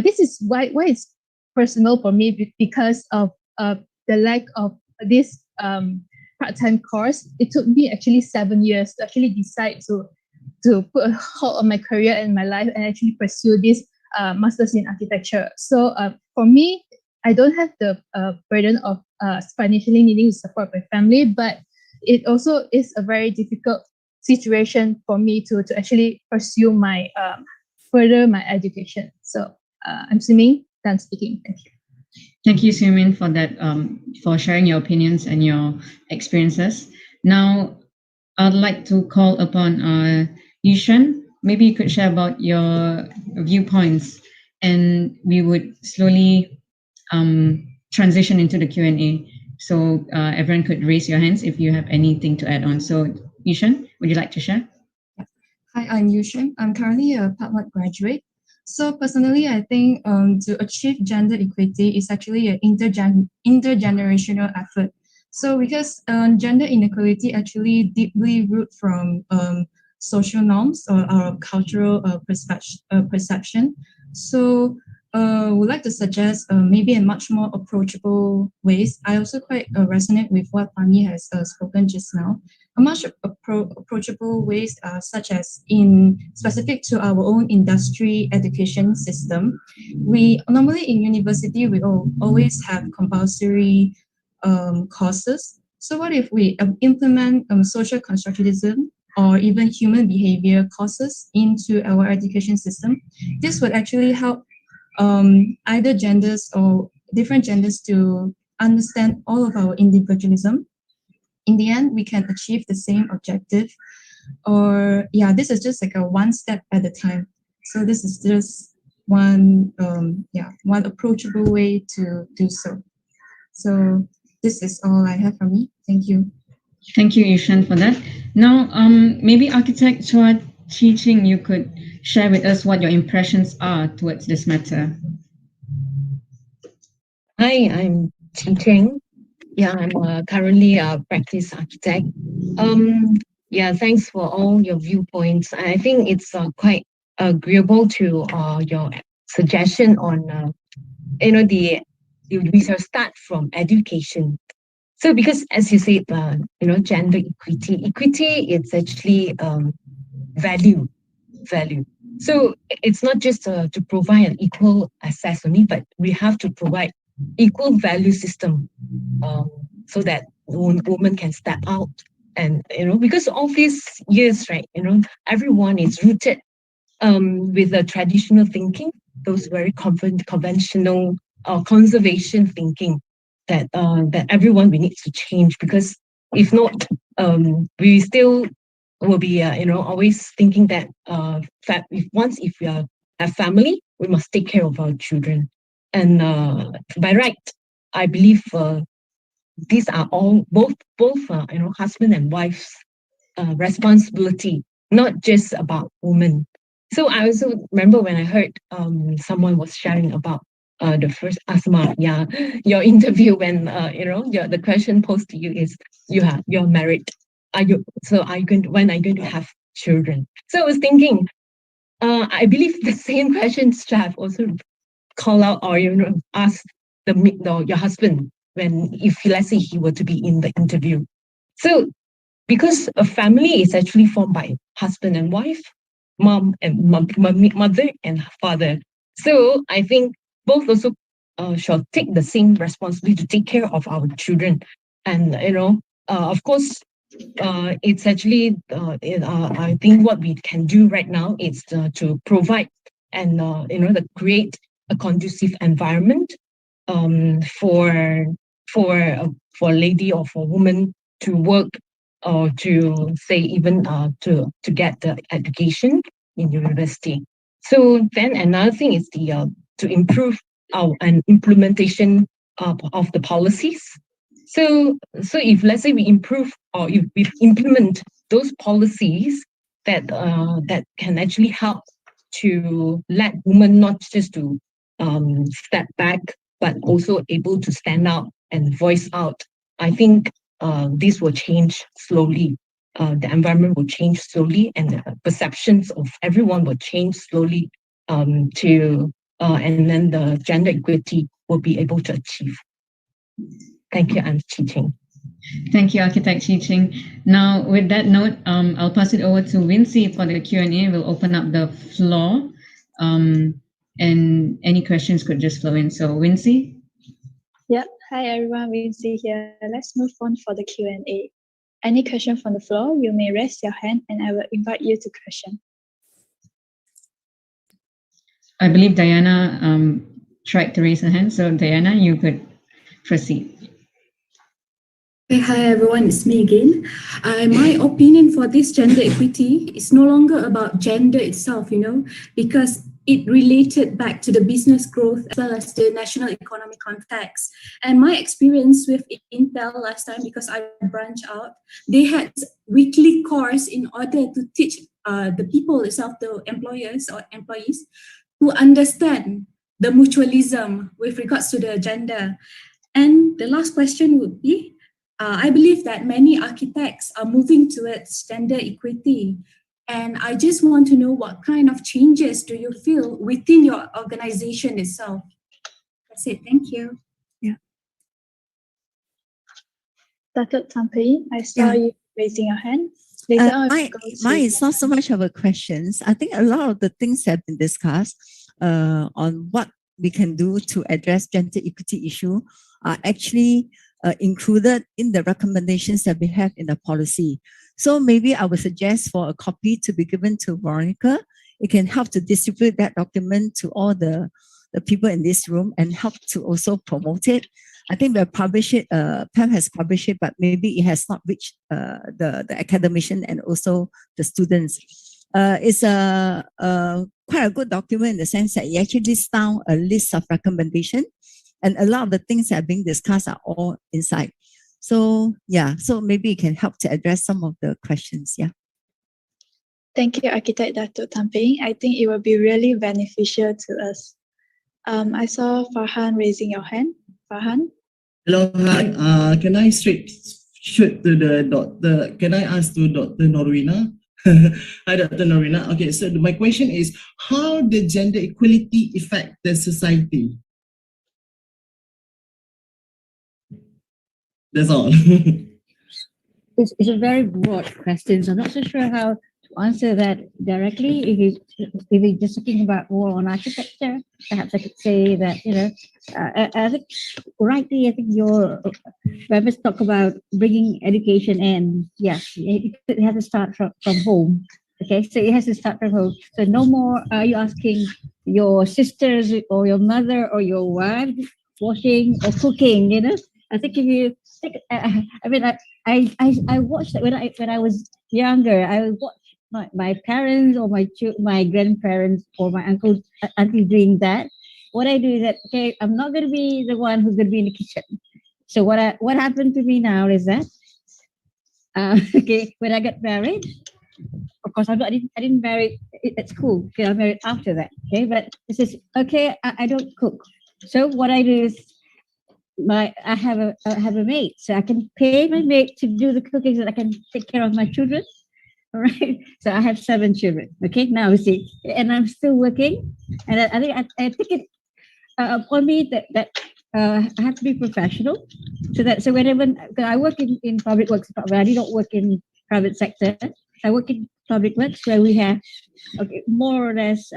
This is why it's personal for me, because of the lack of this part-time course. It took me actually 7 years to actually decide to put a halt on my career and my life and actually pursue this master's in architecture. So for me, I don't have the burden of financially needing to support my family, but it also is a very difficult situation for me to actually pursue my further my education. So I'm Sumin, done speaking. Thank you. Thank you, Sumin, for that, for sharing your opinions and your experiences. Now, I'd like to call upon Yushan. Maybe you could share about your viewpoints, and we would slowly transition into the Q&A. So everyone could raise your hands if you have anything to add on. So Yushan, would you like to share? Hi, I'm Yushan. I'm currently a Part 1 graduate. So personally, I think to achieve gender equity is actually an intergenerational effort. So because gender inequality actually deeply root from social norms or our cultural perception. So would like to suggest maybe in much more approachable ways. I also quite resonate with what Fahmi has spoken just now. A much approachable ways such as in specific to our own industry education system. We normally in university, we always have compulsory courses. So what if we implement social constructivism or even human behavior courses into our education system? This would actually help either genders or different genders to understand all of our individualism. In the end, we can achieve the same objective. Or yeah, this is just like a one step at a time. So this is just one approachable way to do so. So this is all I have from me. Thank you. Thank you, Yushan, for that. Now, maybe Architect Chua Chi-Ching, you could share with us what your impressions are towards this matter. Hi, I'm Chi-Ching. Yeah, I'm currently a practice architect. Thanks for all your viewpoints. I think it's quite agreeable to your suggestion on, we shall start from education. So because as you said, gender equity, it's actually value. So it's not just to provide an equal access only, but we have to provide equal value system so that women can step out. And, because all these years, right, everyone is rooted with the traditional thinking, those very conventional conservation thinking that everyone we need to change, because if not, we still will be, always thinking that if we are a family, we must take care of our children. And by right, I believe these are all both husband and wife's responsibility, not just about women. So I also remember when I heard someone was sharing about the first Asma, your interview when the question posed to you is you're married. When are you going to have children? So I was thinking, I believe the same question should have also call out or ask your husband if let's say he were to be in the interview. So because a family is actually formed by husband and wife, mother and father. So I think both also shall take the same responsibility to take care of our children. And of course, it's actually I think what we can do right now is to provide and create a conducive environment for a lady or for a woman to work, or to say even to get the education in university. So then another thing is to improve our implementation of the policies. So if let's say we improve, or if we implement those policies that can actually help to let women not just to step back, but also able to stand out and voice out, I think this will change slowly. The environment will change slowly, and the perceptions of everyone will change slowly, and then the gender equity will be able to achieve. Thank you, I'm Chi Ching. Thank you, Architect Chi Ching. Now, with that note, I'll pass it over to Wincy for the Q&A. We'll open up the floor, and any questions could just flow in. So, Wincy? Yep. Hi, everyone. Wincy here. Let's move on for the Q&A. Any question from the floor, you may raise your hand and I will invite you to question. I believe Diana tried to raise her hand. So, Diana, you could proceed. Hey, hi everyone, it's me again. My opinion for this gender equity is no longer about gender itself, because it related back to the business growth as well as the national economic context. And my experience with Intel last time, because I branched out, they had weekly course in order to teach the people itself, the employers or employees, to understand the mutualism with regards to the gender. And the last question would be, I believe that many architects are moving towards gender equity. And I just want to know what kind of changes do you feel within your organization itself? That's it. Thank you. Yeah. Dr. Tampei, I saw you raising your hand. Mine is not so much of a question. I think a lot of the things have been discussed on what we can do to address gender equity issue are actually included in the recommendations that we have in the policy. So maybe I would suggest for a copy to be given to Veronica. It can help to distribute that document to all the people in this room and help to also promote it. I think we have published it, PAM has published it, but maybe it has not reached the academician and also the students. It's quite a good document in the sense that it actually lists down a list of recommendations, and a lot of the things that are being discussed are all inside. So yeah, so maybe it can help to address some of the questions. Yeah. Thank you, Architect Datuk Tamping. I think it will be really beneficial to us. I saw Farhan raising your hand. Farhan? Hello, hi. Can I shoot to the doctor? Can I ask to Dr. Norwina? Hi, Dr. Norwina. Okay, so my question is, how did gender equality affect the society? That's all. It's a very broad question, so I'm not so sure how to answer that directly. If you're just talking about more on architecture, perhaps I could say that, I think rightly, I think your members talk about bringing education in. Yes, it has to start from home. Okay, so it has to start from home. So no more are you asking your sisters or your mother or your wife washing or cooking, I think if you think, I watched that when I was younger. I watched my parents or my grandparents or my uncles, aunties doing that. What I do is that, okay, I'm not going to be the one who's going to be in the kitchen. So what happened to me now is that, okay, when I got married, of course I didn't marry at school. Okay, I married after that. Okay, but this is okay. I don't cook. So what I do is, I have a maid, so I can pay my maid to do the cooking so that I can take care of my children. All right. So I have 7 children. Okay. Now you see, and I'm still working, and I think it upon me that I have to be professional, so whenever I work in public works, but I don't work in private sector. I work in public works where we have more or less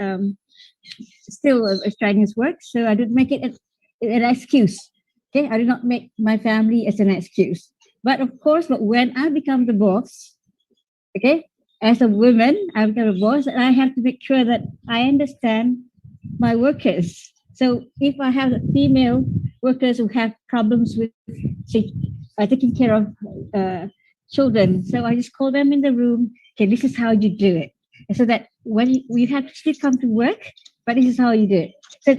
still a strenuous work. So I don't make it an excuse. Okay, I do not make my family as an excuse. But of course, but when I become the boss, okay, as a woman, I become a boss, and I have to make sure that I understand my workers. So if I have female workers who have problems with, say, taking care of children, so I just call them in the room. Okay, this is how you do it. And so that when you have to still come to work, but this is how you do it. So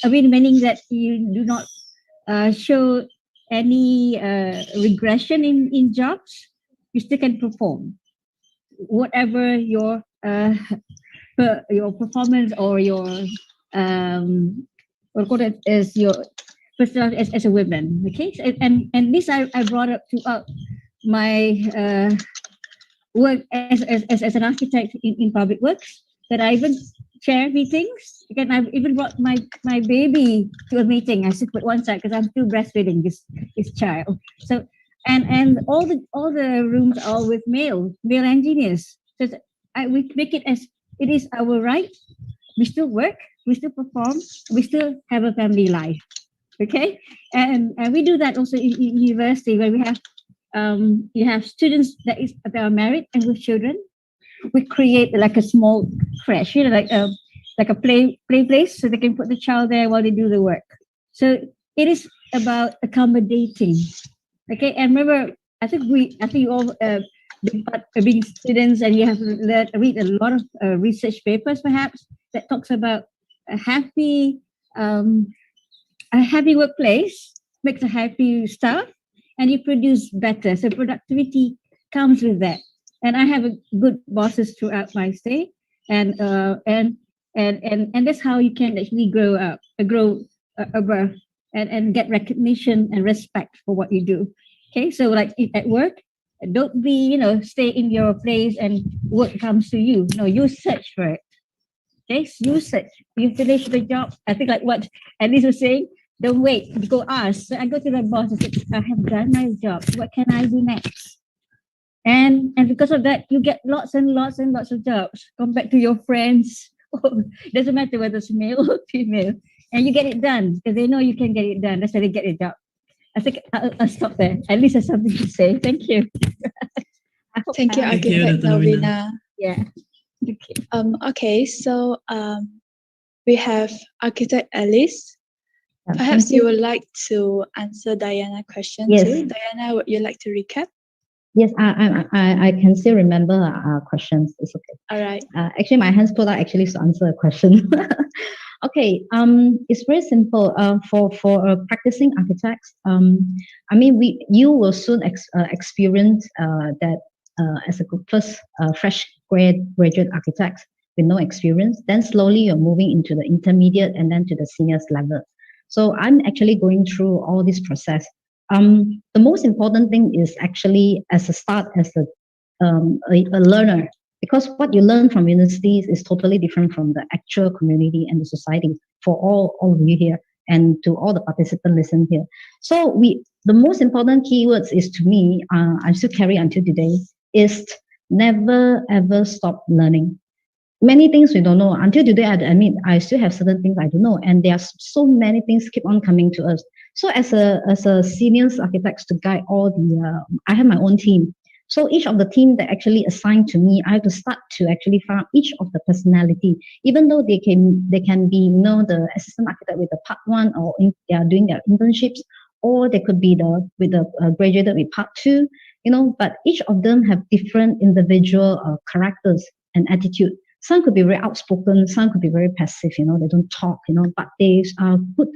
meaning that you do not show any regression in jobs, you still can perform whatever your performance or your what it is your personality as a woman. Okay, so, and this I brought up throughout my work as an architect in public works, that I even chair meetings. Again, I've even brought my baby to a meeting. I sit at one side because I'm still breastfeeding this child. So and all the rooms are with male engineers. So we make it as it is our right. We still work, we still perform, we still have a family life. Okay, and we do that also in university, where we have you have students that are married and with children. We create like a small creche, like a play place, so they can put the child there while they do the work. So it is about accommodating. Okay, and remember, I think you all being students, and you have read a lot of research papers, perhaps, that talks about a happy workplace makes a happy staff, and you produce better. So productivity comes with that. And I have good bosses throughout my stay, and that's how you can actually grow above and get recognition and respect for what you do. Okay, so like at work, don't be stay in your place and work comes to you. No, you search for it. Okay, you search. You finish the job. I think like what Alice was saying. Don't wait. Go ask. So I go to the boss and say, I have done my job. What can I do next? And because of that, you get lots and lots and lots of jobs. Come back to your friends. Doesn't matter whether it's male or female. And you get it done because they know you can get it done. That's why they get a job. I think I'll stop there. At least there's something to say. Thank you. Thank you, Architect Novena. Yeah. Okay, so we have Architect Alice. Perhaps you would like to answer Diana's question too. Diana, would you like to recap? Yes, I can still remember questions. It's okay. All right. Actually, my hands put out actually to answer a question. Okay. It's very simple. For practicing architects, I mean, you will soon experience that as a first fresh graduate architect with no experience. Then slowly you're moving into the intermediate and then to the seniors level. So I'm actually going through all this process. The most important thing is actually as a start as a learner, because what you learn from universities is totally different from the actual community and the society for all of you here and to all the participants listen here. So the most important keywords is to me, I still carry until today, is never ever stop learning. Many things we don't know. Until today, I admit I still have certain things I don't know, and there are so many things keep on coming to us. So as a seniors architects to guide all the, I have my own team. So each of the team that actually assigned to me, I have to start to actually find out each of the personality, even though they can be the assistant architect with the part 1 or they are doing their internships, or they could be with the graduated with part 2, but each of them have different individual characters and attitude. Some could be very outspoken, some could be very passive, they don't talk, but they are good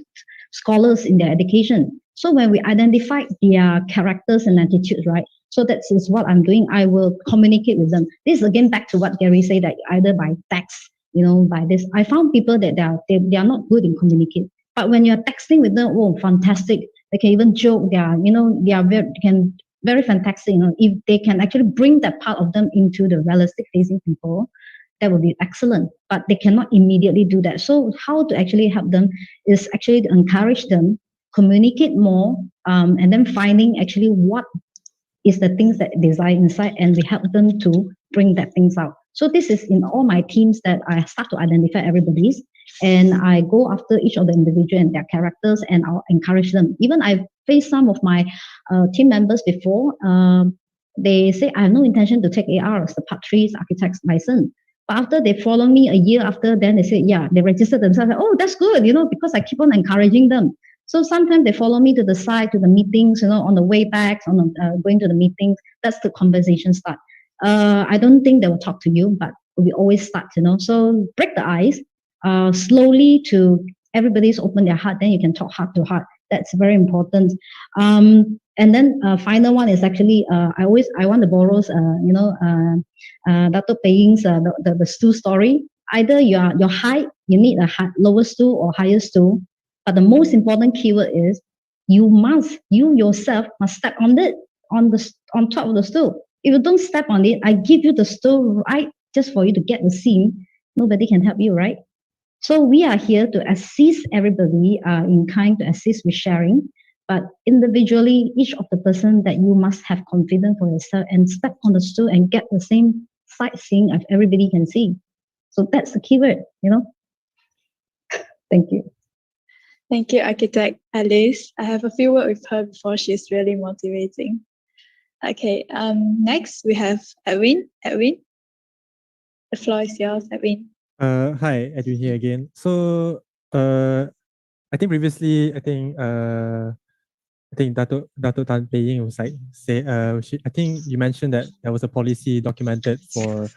scholars in their education. So when we identify their characters and attitudes, right? So that is what I'm doing. I will communicate with them. This is again back to what Gary said, that either by text, by this. I found people that they are not good in communicating. But when you're texting with them, oh, fantastic. They can even joke. They are very fantastic. If they can actually bring that part of them into the realistic facing people, that would be excellent, but they cannot immediately do that. So how to actually help them is actually to encourage them, communicate more, and then finding actually what is the things that they desire inside, and we help them to bring that things out. So this is in all my teams that I start to identify everybody's, and I go after each of the individual and their characters, and I'll encourage them. Even I've faced some of my team members before. They say I have no intention to take ARs, the Part 3's architect's license. But after they follow me a year after, then they say, yeah, they registered themselves. Oh, that's good, because I keep on encouraging them. So sometimes they follow me to the side, to the meetings, on the way back, going to the meetings. That's the conversation start. I don't think they will talk to you, but we always start, So break the ice, slowly to everybody's open their heart, then you can talk heart to heart. That's very important. And then final one is actually I want to borrow Dr. Paying's the stool story. Either your height, you need a lower stool or higher stool, but the most important keyword is you yourself must step on it on top of the stool. If you don't step on it, I give you the stool right just for you to get the seam. Nobody can help you, right? So we are here to assist everybody in kind, to assist with sharing. But individually, each of the person that you must have confidence for yourself and step on the stool and get the same sightseeing as everybody can see. So that's the keyword, Thank you. Thank you, Architect Alice. I have a few words with her before she's really motivating. Okay, next we have Edwin. Edwin, the floor is yours, Edwin. Hi, Edwin here again. So, I think previously, I think Dato Tan Pei-Ying was like I think you mentioned that there was a policy documented for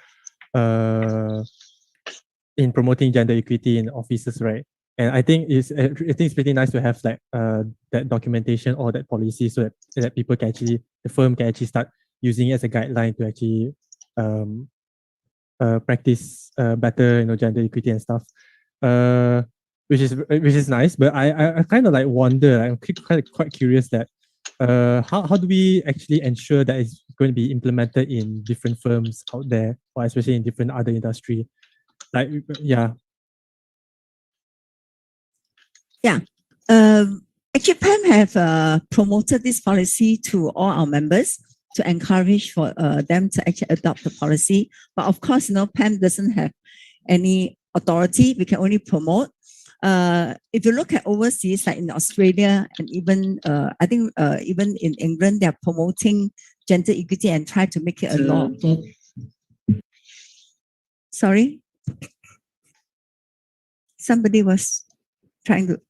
in promoting gender equity in offices, right? And I think it's pretty nice to have like that documentation or that policy so that people can actually, the firm can actually start using it as a guideline to actually practice better, gender equity and stuff. Which is nice, but I kind of like wonder. I'm quite curious that how do we actually ensure that it's going to be implemented in different firms out there, or especially in different other industry? Like, yeah. Yeah. Actually, PAM have promoted this policy to all our members to encourage for them to actually adopt the policy. But of course, PAM doesn't have any authority. We can only promote. If you look at overseas, like in Australia and even I think even in England, they are promoting gender equity and try to make it a law. Sorry, somebody was trying to.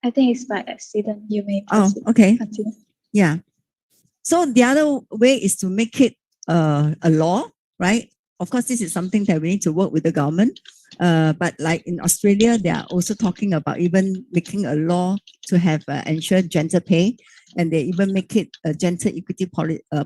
I think it's by accident. You may. Okay. Continue. Yeah. So the other way is to make it a law, right? Of course, this is something that we need to work with the government. But like in Australia, they are also talking about even making a law to have ensure gender pay, and they even make it a gender equity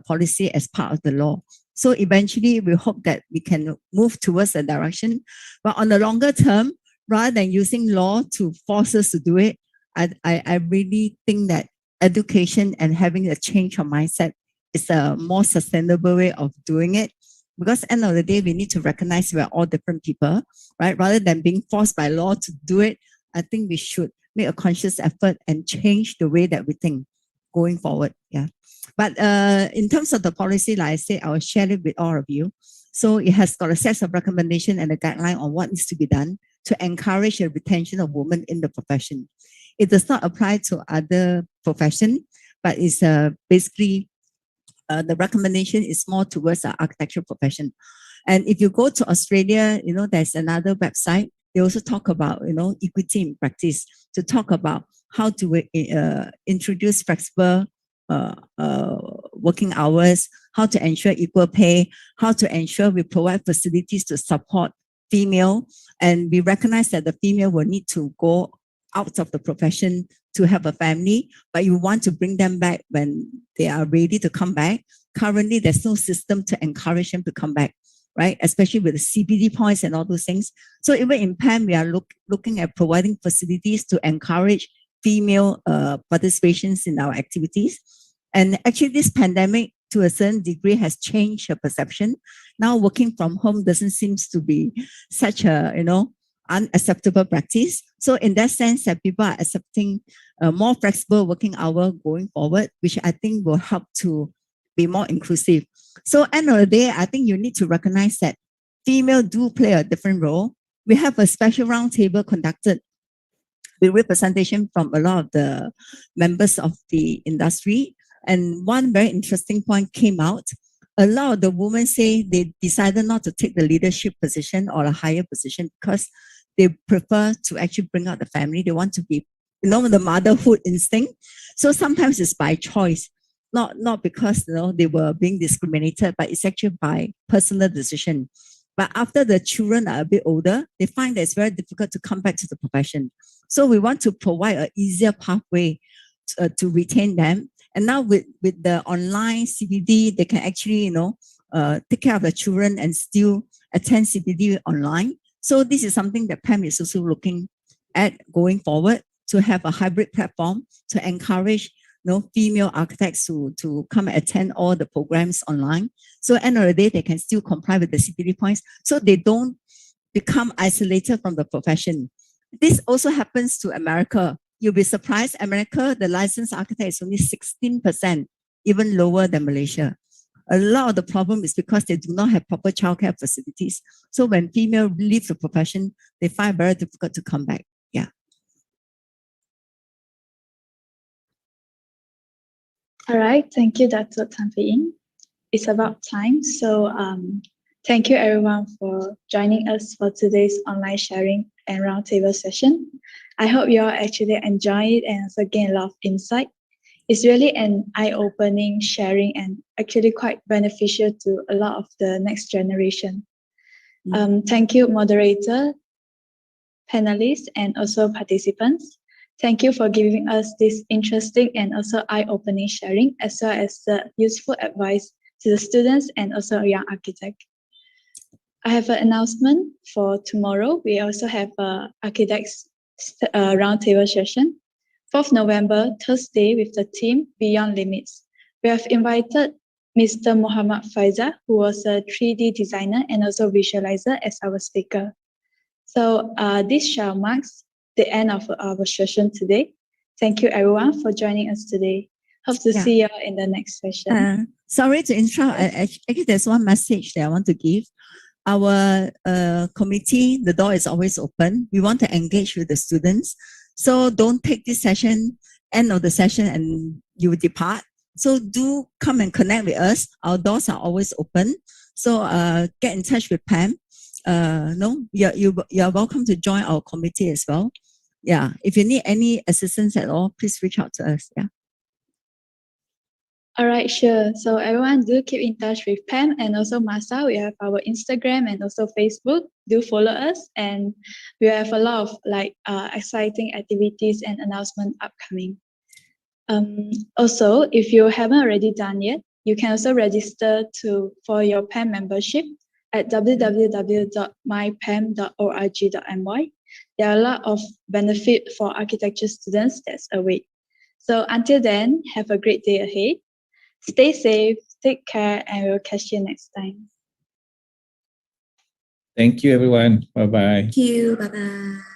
policy as part of the law. So eventually, we hope that we can move towards that direction. But on the longer term, rather than using law to force us to do it, I really think that education and having a change of mindset is a more sustainable way of doing it. Because at the end of the day, we need to recognize we are all different people, right? Rather than being forced by law to do it, I think we should make a conscious effort and change the way that we think going forward. Yeah. But in terms of the policy, like I said, I will share it with all of you. So it has got a set of recommendation and a guideline on what needs to be done to encourage the retention of women in the profession. It does not apply to other professions, but it's basically the recommendation is more towards the architectural profession. And if you go to Australia, there's another website. They also talk about, equity in practice, to talk about how to introduce flexible working hours, how to ensure equal pay, how to ensure we provide facilities to support female. And we recognize that the female will need to go out of the profession to have a family, but you want to bring them back when they are ready to come back. Currently, there's no system to encourage them to come back, right? Especially with the CPD points and all those things. So even in PAM, we are looking at providing facilities to encourage female participations in our activities. And actually, this pandemic, to a certain degree, has changed her perception. Now, working from home doesn't seem to be such a, unacceptable practice. So in that sense, that people are accepting a more flexible working hour going forward, which I think will help to be more inclusive. So end of the day, I think you need to recognize that female do play a different role. We have a special roundtable conducted with representation from a lot of the members of the industry. And one very interesting point came out. A lot of the women say they decided not to take the leadership position or a higher position because they prefer to actually bring out the family. They want to be, the motherhood instinct. So sometimes it's by choice, not because they were being discriminated, but it's actually by personal decision. But after the children are a bit older, they find that it's very difficult to come back to the profession. So we want to provide an easier pathway to retain them. And now with the online CPD, they can actually, take care of the children and still attend CPD online. So this is something that PAM is also looking at going forward, to have a hybrid platform to encourage female architects to come and attend all the programs online. So at the end of the day, they can still comply with the CPD points, so they don't become isolated from the profession. This also happens to America. You'll be surprised, America, the licensed architect is only 16%, even lower than Malaysia. A lot of the problem is because they do not have proper childcare facilities. So when female leave the profession, they find it very difficult to come back. Yeah. All right, thank you, Dr. Tan Pei Ying. It's about time, so thank you everyone for joining us for today's online sharing and roundtable session. I hope you all actually enjoy it and also gain a lot of insight. It's really an eye-opening sharing and actually quite beneficial to a lot of the next generation. Thank you, moderator, panelists, and also participants. Thank you for giving us this interesting and also eye-opening sharing, as well as the useful advice to the students and also young architects. I have an announcement for tomorrow. We also have a Archidex roundtable session, 4th November, Thursday, with the theme Beyond Limits. We have invited Mr. Muhammad Faizah, who was a 3D designer and also visualizer, as our speaker. So this shall marks the end of our session today. Thank you everyone for joining us today. Hope to see you in the next session. Sorry to interrupt. Actually, there's one message that I want to give. Our committee, the door is always open. We want to engage with the students. So don't take this session, end of the session, and you depart. So do come and connect with us. Our doors are always open. So get in touch with PAM. You're welcome to join our committee as well. Yeah, if you need any assistance at all, please reach out to us. Yeah. All right, sure. So everyone do keep in touch with PAM and also MASA. We have our Instagram and also Facebook. Do follow us, and we have a lot of exciting activities and announcements upcoming. Also, if you haven't already done yet, you can also register for your PAM membership at www.mypam.org.my. There are a lot of benefit for architecture students that's await. So until then, have a great day ahead. Stay safe, take care, and we'll catch you next time. Thank you, everyone. Bye-bye. Thank you. Bye-bye.